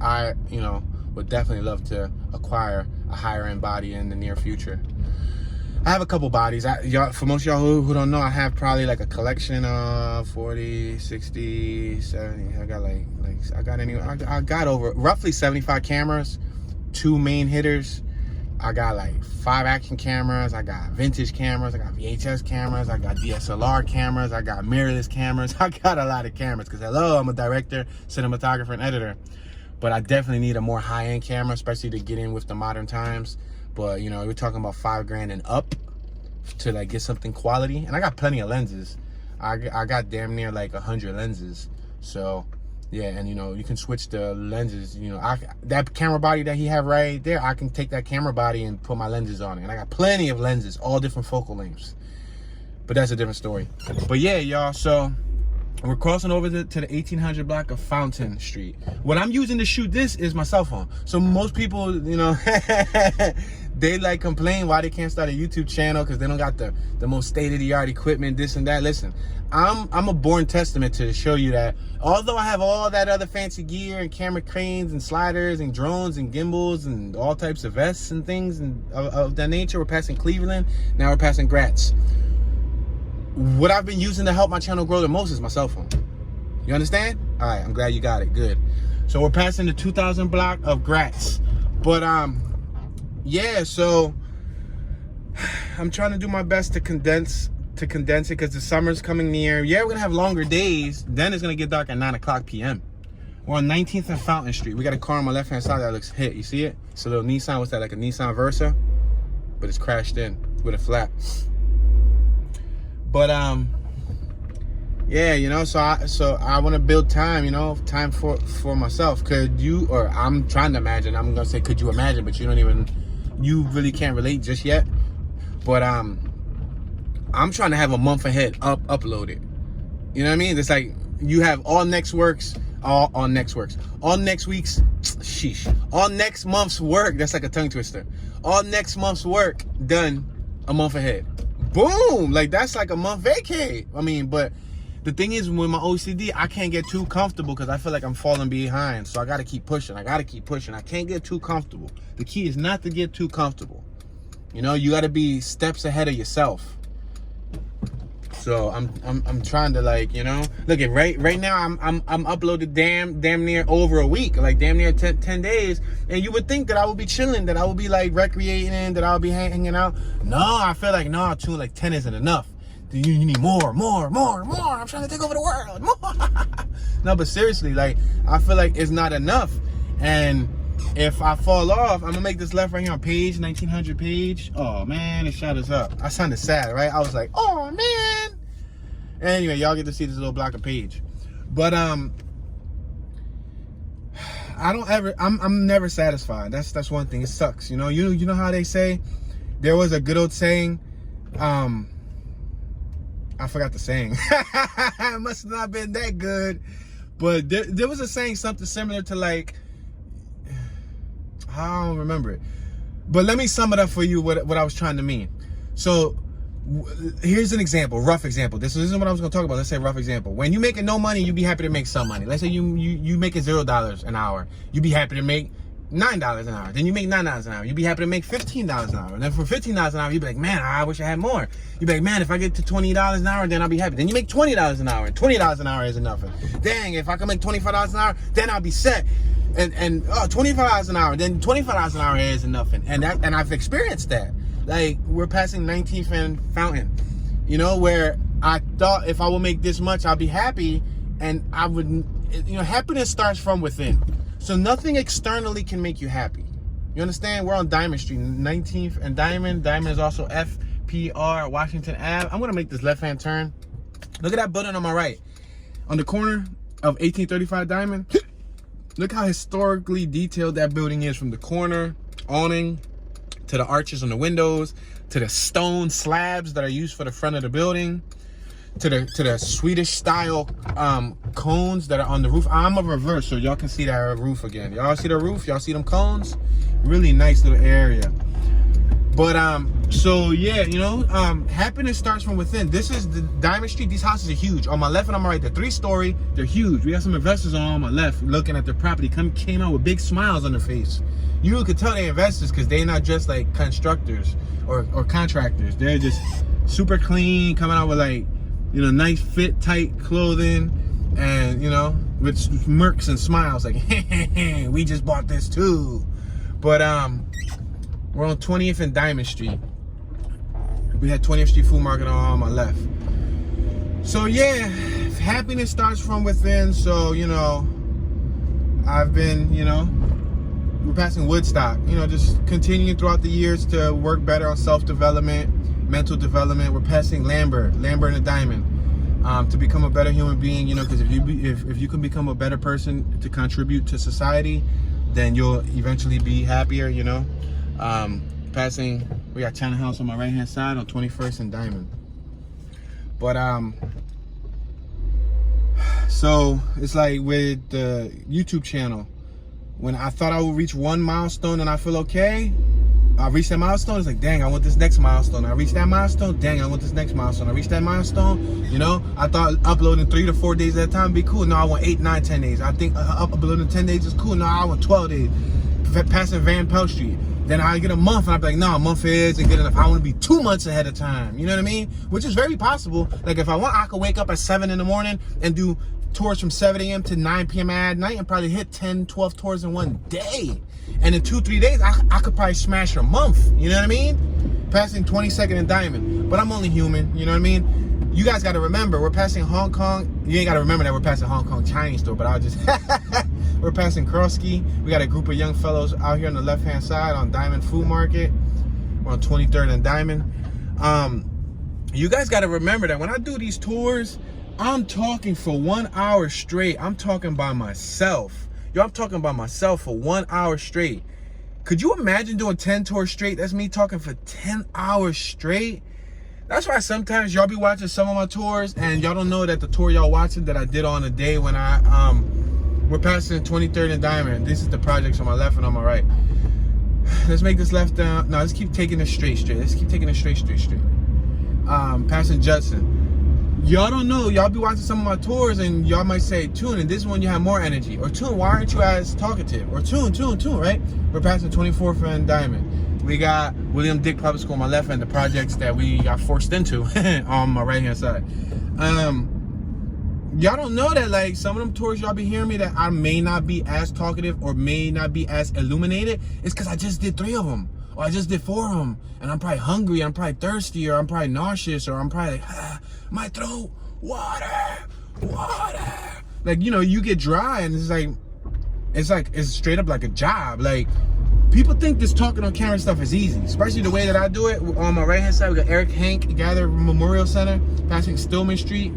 I, you know, would definitely love to acquire a higher end body in the near future. I have a couple bodies. For most of y'all who don't know, I have probably like a collection of 40, 60, 70. I got over roughly 75 cameras, 2 main hitters. I got like 5 action cameras. I got vintage cameras. I got VHS cameras. I got DSLR cameras. I got mirrorless cameras. I got a lot of cameras because, hello, I'm a director, cinematographer, and editor. But I definitely need a more high-end camera, especially to get in with the modern times. But, you know, we're talking about $5,000 and up to like get something quality. And I got plenty of lenses. I got damn near like 100 lenses. So yeah, and you know, you can switch the lenses. You know, that camera body that he have right there, I can take that camera body and put my lenses on it. And I got plenty of lenses, all different focal lengths. But that's a different story. But yeah, y'all, so we're crossing over to the 1800 block of Fountain Street. What I'm using to shoot this is my cell phone. So most people, you know, they like complain why they can't start a YouTube channel because they don't got the most state-of-the-art equipment, this and that. Listen, I'm a born testament to show you that although I have all that other fancy gear and camera cranes and sliders and drones and gimbals and all types of vests and things and of that nature, we're passing Cleveland, now we're passing Gratz. What I've been using to help my channel grow the most is my cell phone. You understand? All right, I'm glad you got it. Good. So we're passing the 2000 block of Gratz. But yeah, so I'm trying to do my best to condense it because the summer's coming near. Yeah, we're gonna have longer days. Then it's gonna get dark at 9:00 p.m. We're on 19th and Fountain Street. We got a car on my left-hand side that looks hit. You see it? It's a little Nissan. What's that? Like a Nissan Versa, but it's crashed in with a flat. But yeah, you know. So I want to build time. You know, time for myself. Could you? Or I'm trying to imagine. I'm gonna say, could you imagine? But you don't even. You really can't relate just yet. But I'm trying to have a month ahead uploaded. You know what I mean? It's like you have all next week's, all next month's work. That's like a tongue twister. All next month's work done a month ahead. Boom! Like that's like a month vacay. I mean, but the thing is, with my OCD, I can't get too comfortable because I feel like I'm falling behind. So I got to keep pushing. I can't get too comfortable. The key is not to get too comfortable. You know, you got to be steps ahead of yourself. So I'm trying to, like, you know, look at right now I'm uploaded damn near over a week, like damn near 10 days, and you would think that I would be chilling, that I would be like recreating, that I would be hanging out. No, I feel like no, too, like 10 isn't enough. You need more. I'm trying to take over the world. More. No, but seriously, like I feel like it's not enough, and if I fall off, I'm gonna make this left right here on page 1900 page. Oh man, it shot us up. I sounded sad, right? I was like, oh man. Anyway, y'all get to see this little block of page. But I'm never satisfied. That's one thing. It sucks. You know how they say, there was a good old saying, I forgot the saying. It must have not been that good. But there was a saying something similar to, like, I don't remember it, but let me sum it up for you, what I was trying to mean. So here's an example, rough example. This isn't what I was going to talk about. Let's say rough example. When you making no money, you be happy to make some money. Let's say you making $0 an hour. You be happy to make $9 an hour. Then you make $9 an hour. You be happy to make $15 an hour. And then for $15 an hour, you be like, man, I wish I had more. You be like, man, if I get to $20 an hour, then I'll be happy. Then you make $20 an hour, and $20 an hour isn't nothing. Dang, if I can make $25 an hour, then I'll be set. And $25 an hour, then $25 an hour isn't nothing. And I've experienced that. Like, we're passing 19th and Fountain, you know, where I thought if I would make this much, I'll be happy. And I would, you know, happiness starts from within. So nothing externally can make you happy. You understand? We're on Diamond Street, 19th and Diamond. Diamond is also FPR, Washington Ave. I'm gonna make this left-hand turn. Look at that building on my right. On the corner of 1835 Diamond. Look how historically detailed that building is, from the corner awning to the arches on the windows, to the stone slabs that are used for the front of the building, to the Swedish style cones that are on the roof. I'm a reverse so y'all can see that roof again. Y'all see the roof? Y'all see them cones? Really nice little area. But so yeah, you know, happiness starts from within. This is the Diamond Street. These houses are huge. On my left and on my right, they're 3-story. They're huge. We got some investors on my left looking at their property. Came out with big smiles on their face. You could tell they're investors because they're not just like constructors or contractors. They're just super clean, coming out with, like, you know, nice fit, tight clothing, and, you know, with smirks and smiles, like, hey, we just bought this too. But we're on 20th and Diamond Street. We had 20th Street Food Market on my left. So yeah, happiness starts from within. So, you know, I've been, you know, we're passing Woodstock, you know, just continuing throughout the years to work better on self-development, mental development. We're passing Lambert and the Diamond, to become a better human being, you know, because if you can become a better person to contribute to society, then you'll eventually be happier, you know. Passing, we got China House on my right hand side on 21st and Diamond. But so it's like with the YouTube channel, when I thought I would reach one milestone and I feel okay, I reached that milestone, it's like, dang, I want this next milestone. I reached that milestone, dang, I want this next milestone. I reached that milestone, you know. I thought uploading 3 to 4 days at a time would be cool. No, I want 8, 9, 10 days. I think uploading 10 days is cool. No, I want 12 days. Passing Van Pelt Street. Then I get a month and I'd be like, no, a month isn't good enough. I want to be 2 months ahead of time. You know what I mean? Which is very possible. Like, if I want, I could wake up at 7 in the morning and do tours from 7 a.m. to 9 p.m. at night and probably hit 10, 12 tours in one day. And in 2-3 days, I could probably smash a month. You know what I mean? Passing 22nd and Diamond. But I'm only human. You know what I mean? You guys got to remember, we're passing Hong Kong. You ain't got to remember that we're passing Hong Kong Chinese store, but I'll just... We're passing Kroski. We got a group of young fellows out here on the left-hand side on Diamond Food Market. We're on 23rd and Diamond. You guys got to remember that when I do these tours, I'm talking for 1 hour straight. I'm talking by myself. Yo, I'm talking by myself for 1 hour straight. Could you imagine doing 10 tours straight? That's me talking for 10 hours straight. That's why sometimes y'all be watching some of my tours and y'all don't know that the tour y'all watching that I did on a day when we're passing 23rd and Diamond. This is the projects on my left and on my right. Let's make this left down. No, let's keep taking it straight. Let's keep taking it straight. Passing Judson. Y'all don't know. Y'all be watching some of my tours and y'all might say, Tune, and this one you have more energy. Or Tune, why aren't you as talkative? Or Tune, right? We're passing 24th and Diamond. We got William Dick Public School on my left and the projects that we got forced into on my right hand side. Y'all don't know that like some of them tours y'all be hearing me that I may not be as talkative or may not be as illuminated. It's because I just did 3 of them. Or I just did 4 of them. And I'm probably hungry, I'm probably thirsty, or I'm probably nauseous, or I'm probably like, my throat, water. Like, you know, you get dry and it's straight up like a job. Like, people think this talking on camera stuff is easy, especially the way that I do it. On my right hand side, we got Eric Hank Gather Memorial Center, passing Stillman Street.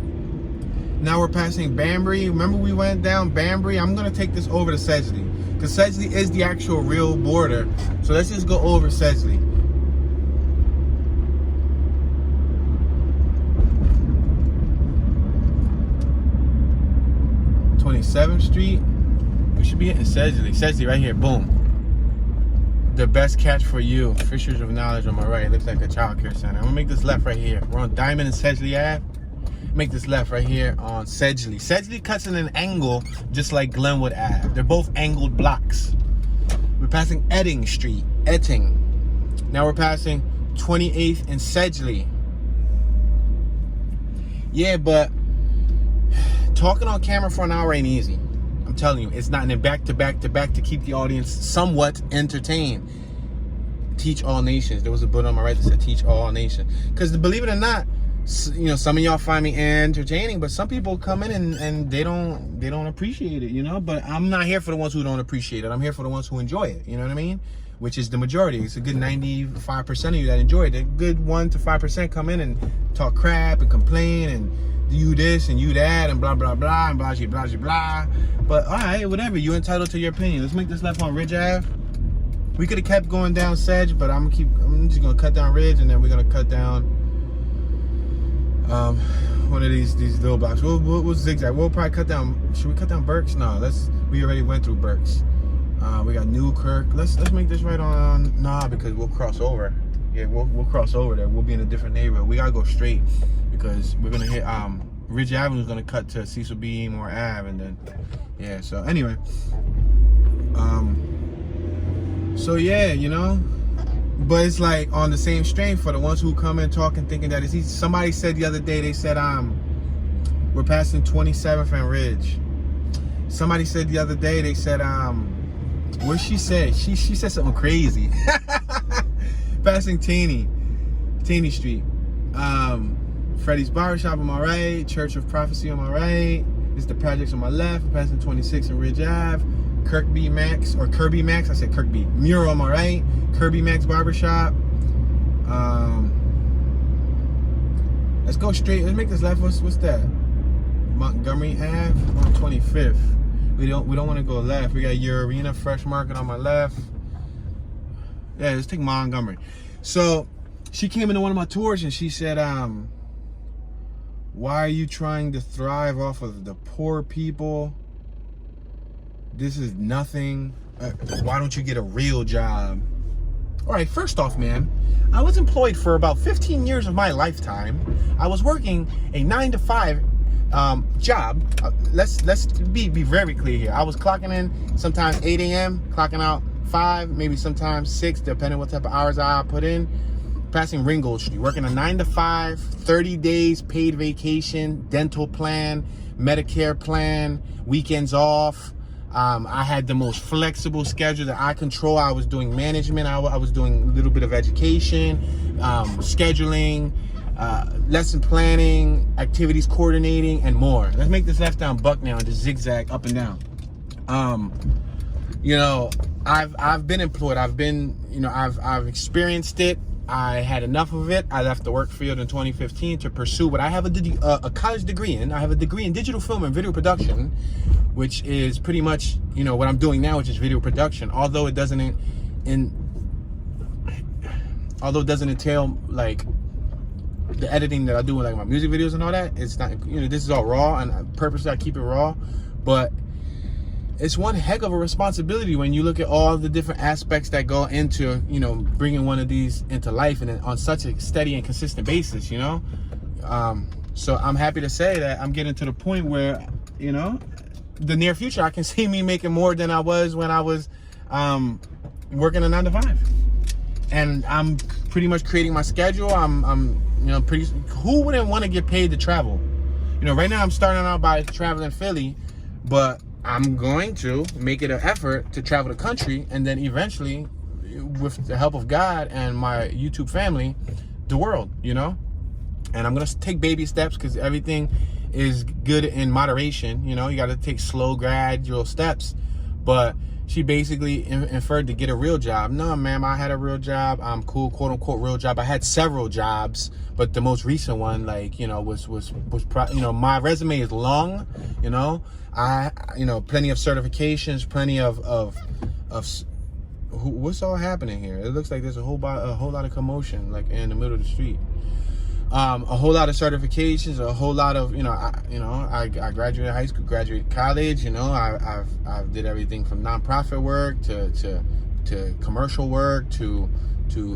Now we're passing Banbury. Remember we went down Banbury? I'm gonna take this over to Sedgley, because Sedgley is the actual real border. So let's just go over Sedgley. '27th Street. We should be hitting Sedgley. Sedgley right here, boom. The best catch for you. Fishers of Knowledge on my right. It looks like a child care center. I'm gonna make this left right here. We're on Diamond and Sedgley Ave. Make this left right here on Sedgley. Sedgley cuts in an angle just like Glenwood Ave. They're both angled blocks. We're passing Etting Street. Now we're passing 28th and Sedgley. Yeah, but talking on camera for an hour ain't easy. I'm telling you, it's not. And then back to back to keep the audience somewhat entertained. Teach all nations. There was a book on my right that said teach all nations. Because believe it or not, you know, some of y'all find me entertaining, but some people come in and they don't appreciate it, you know. But I'm not here for the ones who don't appreciate it. I'm here for the ones who enjoy it. You know what I mean? Which is the majority. It's a good 95% of you that enjoy it. A good 1 to 5% come in and talk crap and complain and you this and you that and blah blah blah and blah blah blah blah. But all right, whatever. You're entitled to your opinion. Let's make this left on Ridge Ave. We could have kept going down Sedge, but I'm just gonna cut down Ridge and then we're gonna cut down one of these little blocks. We'll zigzag. We'll probably cut down. Should we cut down Burks? No, we already went through Burks. We got Newkirk. Let's make this right on. Nah, because we'll cross over. Yeah, we'll cross over there. We'll be in a different neighborhood. We gotta go straight because we're gonna hit Ridge Avenue is gonna cut to Cecil B more Ave, and then yeah. So anyway, so yeah, you know. But it's like on the same strain for the ones who come in talking thinking that it's easy. Somebody said the other day, they said we're passing 27th and Ridge. Somebody said the other day, they said what she said? She said something crazy. Passing Taney Street. Freddy's Barbershop on my right, Church of Prophecy on my right. This is the projects on my left. We're passing 26 and Ridge Ave. Kirby Max. I said Kirby. Mural on my right. Kirby Max Barbershop. Let's go straight. Let's make this left. What's that? Montgomery Ave on 25th. We don't want to go left. We got your Arena Fresh Market on my left. Yeah, let's take Montgomery. So she came into one of my tours and she said, why are you trying to thrive off of the poor people? This is nothing. Why don't you get a real job? All right, first off, man, I was employed for about 15 years of my lifetime. I was working a 9-to-5 job. Let's be very clear here. I was clocking in sometimes 8 a.m., clocking out 5, maybe sometimes 6, depending what type of hours I put in. Passing Ringgold Street, working a 9-to-5, 30 days paid vacation, dental plan, Medicare plan, weekends off. I had the most flexible schedule that I control. I was doing management. I was doing a little bit of education, scheduling, lesson planning, activities coordinating, and more. Let's make this left down buck now and just zigzag up and down. You know, I've been employed. I've experienced it. I had enough of it. I left the work field in 2015 to pursue what I have a college degree in. I have a degree in digital film and video production, which is pretty much, you know, what I'm doing now, which is video production. Although it doesn't entail like the editing that I do with like my music videos and all that. It's not, you know, this is all raw, and purposely I keep it raw. But it's one heck of a responsibility when you look at all the different aspects that go into, you know, bringing one of these into life, and on such a steady and consistent basis, you know. So I'm happy to say that I'm getting to the point where, you know, the near future, I can see me making more than I was when I was working a 9-to-5. And I'm pretty much creating my schedule. I'm you know, who wouldn't want to get paid to travel? You know, right now I'm starting out by traveling Philly, but I'm going to make it an effort to travel the country, and then eventually, with the help of God and my YouTube family, the world, you know. And I'm gonna take baby steps, because everything is good in moderation. You know, you got to take slow, gradual steps. But she basically inferred to get a real job. No, ma'am, I had a real job. I'm cool, quote unquote, real job. I had several jobs, but the most recent one, like, you know, was you know, my resume is long. You know, you know, plenty of certifications, plenty of what's all happening here? It looks like there's a whole lot of commotion, like in the middle of the street. A whole lot of certifications, a whole lot of, I graduated high school, graduated college. You know, I've did everything from nonprofit work to commercial work to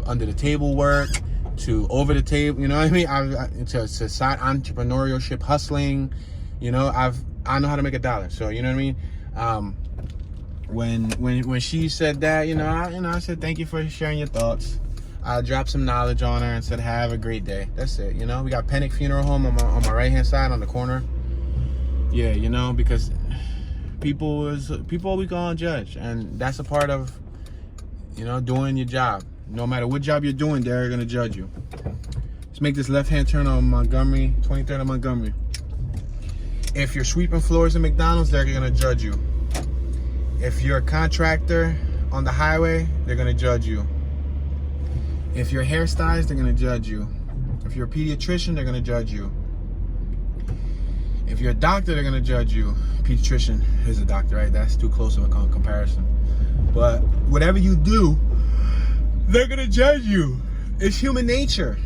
under the table work to over the table. You know what I mean? To side entrepreneurship, hustling. You know, I know how to make $1. So you know what I mean? When she said that, I said thank you for sharing your thoughts. I dropped some knowledge on her and said, have a great day. That's it. You know, we got Pennick Funeral Home on my right hand side on the corner. Yeah, you know, because people we gonna judge, and that's a part of, you know, doing your job. No matter what job you're doing, they're gonna judge you. Let's make this left hand turn on Montgomery, 23rd of Montgomery. If you're sweeping floors in McDonald's, they're gonna judge you. If you're a contractor on the highway, they're gonna judge you. If you're a hairstylist, they're gonna judge you. If you're a pediatrician, they're gonna judge you. If you're a doctor, they're gonna judge you. Pediatrician is a doctor, right? That's too close of a comparison. But whatever you do, they're gonna judge you. It's human nature,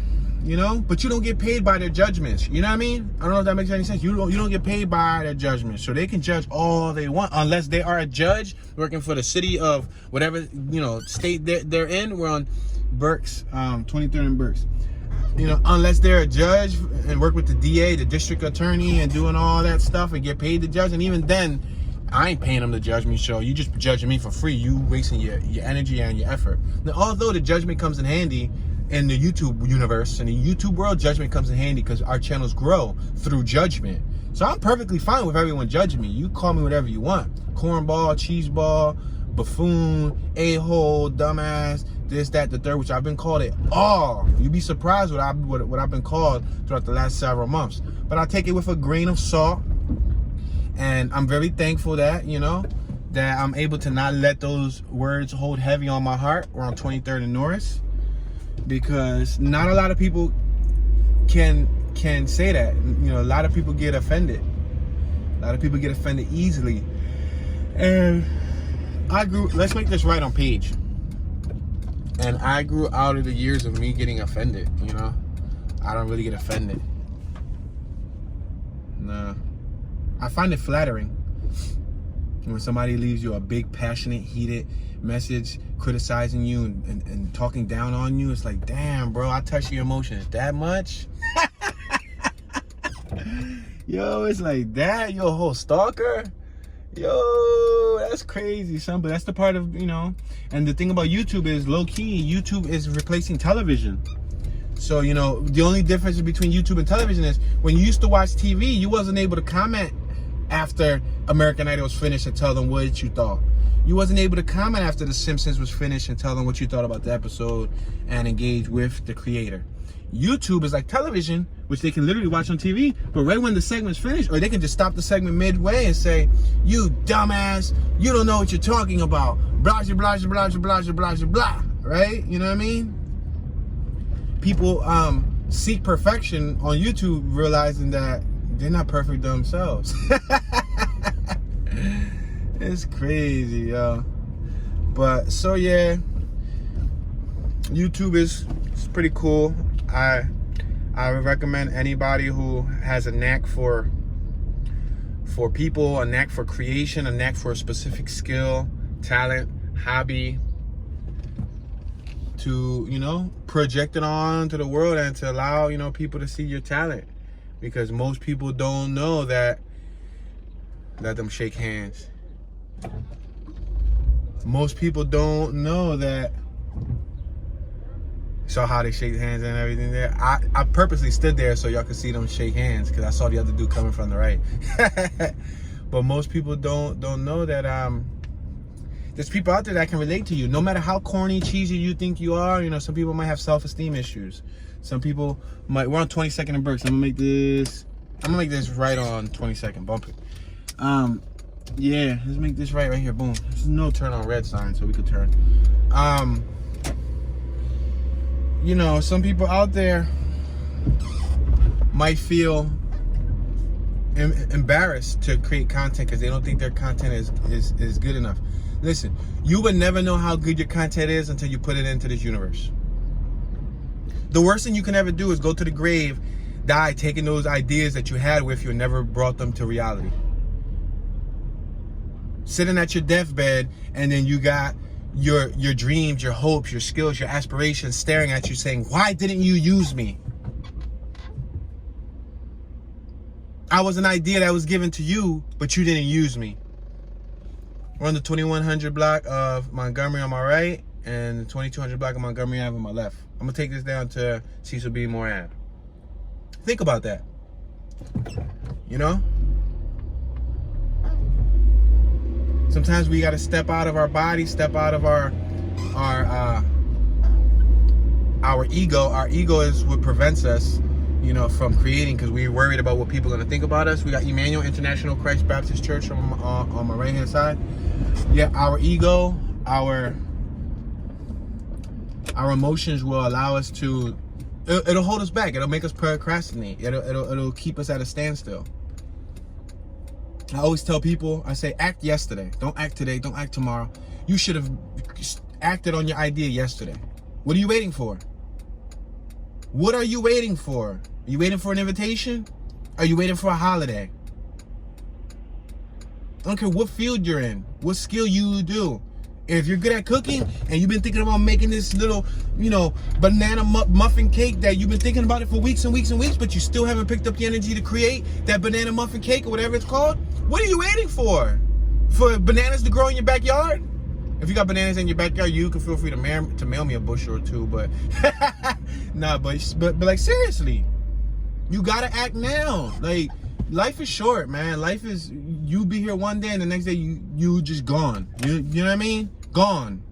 you know? But you don't get paid by their judgments. You know what I mean? I don't know if that makes any sense. You don't get paid by their judgments. So they can judge all they want, unless they are a judge working for the city of whatever, you know, state they're in. We're on Berks, 23rd and Berks. You know, unless they're a judge and work with the DA, the district attorney, and doing all that stuff and get paid to judge. And even then, I ain't paying them to judge me. So you just judging me for free. You wasting your energy and your effort. Now, although the judgment comes in handy in the YouTube universe, in the YouTube world, judgment comes in handy because our channels grow through judgment. So I'm perfectly fine with everyone judging me. You call me whatever you want. Cornball, cheeseball, buffoon, a-hole, dumbass, this, that, the third, which I've been called it all. You'd be surprised what I've been called throughout the last several months. But I take it with a grain of salt. And I'm very thankful that, you know, that I'm able to not let those words hold heavy on my heart. We're on 23rd and Norris. Because not a lot of people can say that. You know, a lot of people get offended. A lot of people get offended easily. And let's make this right on page. And I grew out of the years of me getting offended, you know? I don't really get offended. Nah. I find it flattering when somebody leaves you a big, passionate, heated message criticizing you and talking down on you. It's like, damn, bro, I touch your emotions that much? Yo, it's like that? You're a whole stalker? Yo, that's crazy, son. But that's the part of, you know, and the thing about YouTube is, low-key, YouTube is replacing television. So, you know, the only difference between YouTube and television is when you used to watch TV, you wasn't able to comment after American Idol was finished and tell them what you thought. You wasn't able to comment after The Simpsons was finished and tell them what you thought about the episode and engage with the creator. YouTube is like television, which they can literally watch on TV, but right when the segment's finished, or they can just stop the segment midway and say, you dumbass, you don't know what you're talking about, blah, blah, blah, blah, blah, blah, blah, blah, right? You know what I mean? People seek perfection on YouTube, realizing that they're not perfect themselves. It's crazy, yo. But, so yeah, YouTube is pretty cool. I would recommend anybody who has a knack for people, a knack for creation, a knack for a specific skill, talent, hobby, to, you know, project it on to the world and to allow, you know, people to see your talent. Because most people don't know that, let them shake hands. Most people don't know that. Saw how they shake hands and everything there. I purposely stood there so y'all could see them shake hands, because I saw the other dude coming from the right. But most people don't know that there's people out there that can relate to you. No matter how corny, cheesy you think you are, you know, some people might have self-esteem issues. Some people might, we're on 22nd and Burke, so I'm gonna make this right on 22nd, bump it. Yeah, let's make this right here, boom. There's no turn on red sign, so we could turn. You know, some people out there might feel embarrassed to create content because they don't think their content is good enough. Listen, you would never know how good your content is until you put it into this universe. The worst thing you can ever do is go to the grave, die, taking those ideas that you had with you and never brought them to reality. Sitting at your deathbed, and then you got your dreams, your hopes, your skills, your aspirations staring at you saying, why didn't you use me? I was an idea that was given to you, but you didn't use me. We're on the 2100 block of Montgomery on my right and the 2200 block of Montgomery Ave on my left. I'm gonna take this down to Cecil B more Ave. Think about that. You know? Sometimes we gotta step out of our body, step out of our ego. Our ego is what prevents us, you know, from creating, because we're worried about what people are gonna think about us. We got Emmanuel International Christ Baptist Church on my right hand side. Yeah, our ego, our emotions will allow us to. It'll hold us back. It'll make us procrastinate. It'll keep us at a standstill. I always tell people, I say, act yesterday. Don't act today. Don't act tomorrow. You should have acted on your idea yesterday. What are you waiting for? What are you waiting for? Are you waiting for an invitation? Are you waiting for a holiday? I don't care what field you're in, what skill you do. If you're good at cooking and you've been thinking about making this little, you know, banana muffin cake that you've been thinking about it for weeks and weeks and weeks, but you still haven't picked up the energy to create that banana muffin cake or whatever it's called, what are you waiting for? For bananas to grow in your backyard? If you got bananas in your backyard, you can feel free to mail me a bushel or two, but nah, but like seriously, you gotta act now. Like, life is short, man. Life is, you be here one day and the next day you just gone. You know what I mean? Gone.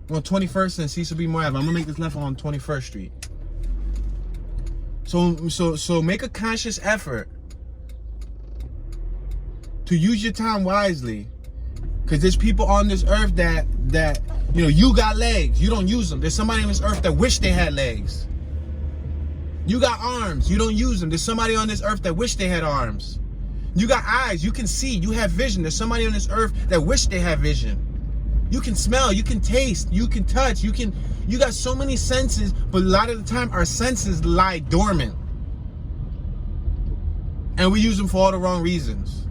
We're on 21st and Cecil B more Ave. I'm gonna make this left on 21st Street. So make a conscious effort to use your time wisely, because there's people on this earth that you know, you got legs, you don't use them. There's somebody on this earth that wish they had legs. You got arms, you don't use them. There's somebody on this earth that wish they had arms. You got eyes, you can see, you have vision. There's somebody on this earth that wish they had vision. You can smell, you can taste, you can touch, you got so many senses, but a lot of the time our senses lie dormant. And we use them for all the wrong reasons.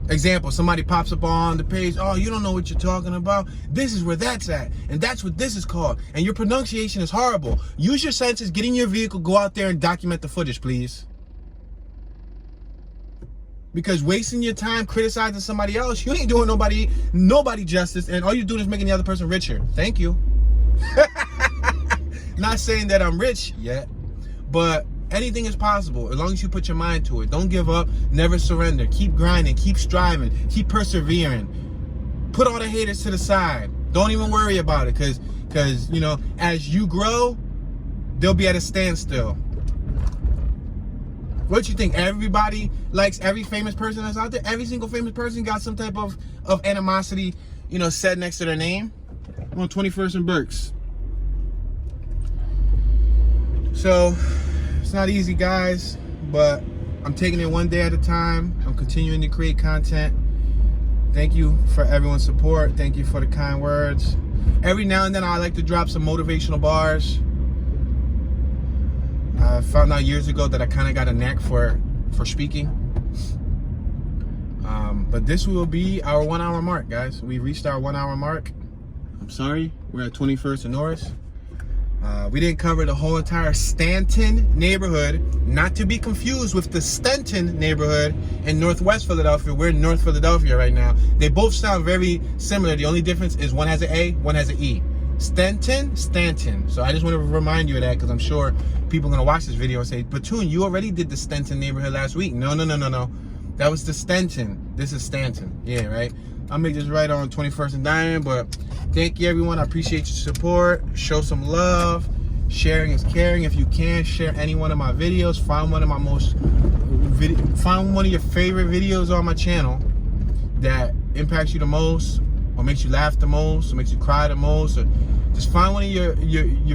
Example, somebody pops up on the page, oh, you don't know what you're talking about. This is where that's at, and that's what this is called. And your pronunciation is horrible. Use your senses, get in your vehicle, go out there and document the footage, please. Because wasting your time criticizing somebody else, you ain't doing nobody justice, and all you're doing is making the other person richer. Thank you. Not saying that I'm rich yet, but Anything is possible as long as you put your mind to it. Don't give up. Never surrender. Keep grinding. Keep striving. Keep persevering. Put all the haters to the side. Don't even worry about it, because you know, as you grow, they'll be at a standstill. What you think? Everybody likes every famous person that's out there? Every single famous person got some type of animosity, you know, said next to their name. I'm on 21st and Berks. So, it's not easy, guys, but I'm taking it one day at a time. I'm continuing to create content. Thank you for everyone's support. Thank you for the kind words. Every now and then I like to drop some motivational bars. I found out years ago that I kind of got a knack for speaking. But this will be our 1 hour mark, guys. We reached our 1 hour mark. I'm sorry, we're at 21st and Norris. We didn't cover the whole entire Stanton neighborhood, not to be confused with the Stanton neighborhood in Northwest Philadelphia. We're in North Philadelphia right now. They both sound very similar. The only difference is one has an A, one has an E. Stanton, Stanton. So I just want to remind you of that, because I'm sure people are going to watch this video and say, Batoon, you already did the Stanton neighborhood last week. No. That was the Stanton. This is Stanton. Yeah, right? I'll make this right on 21st and Diamond, but thank you, everyone. I appreciate your support. Show some love. Sharing is caring. If you can, share any one of my videos. Find one of your favorite videos on my channel that impacts you the most, or makes you laugh the most, or makes you cry the most, or just find one of your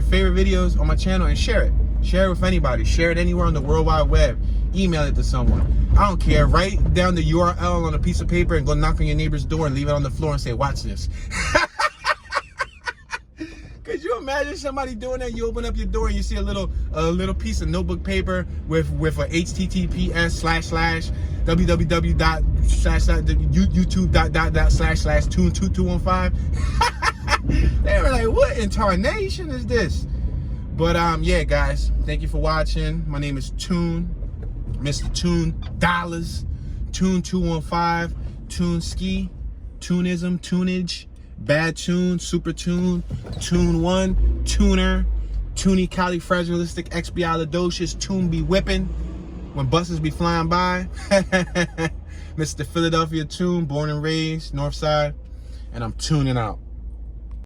favorite videos on my channel and share it. Share it with anybody. Share it anywhere on the World Wide Web. Email it to someone. I don't care. Write down the URL on a piece of paper and go knock on your neighbor's door and leave it on the floor and say, watch this. Could you imagine somebody doing that? You open up your door and you see a little piece of notebook paper with a https://www.youtube.com/tune2215. They were like, what in tarnation is this? But yeah, guys, thank you for watching. My name is Toon, Mr. Toon Dollars, Toon 215, Toon Ski, Toonism, Tunage, Bad Tune, Super Tune, Tune 1, Tuner, Toonie Califragilistic Expialidocious, Tune be whipping when buses be flying by. Mr. Philadelphia Toon, born and raised, North Side, and I'm tuning out.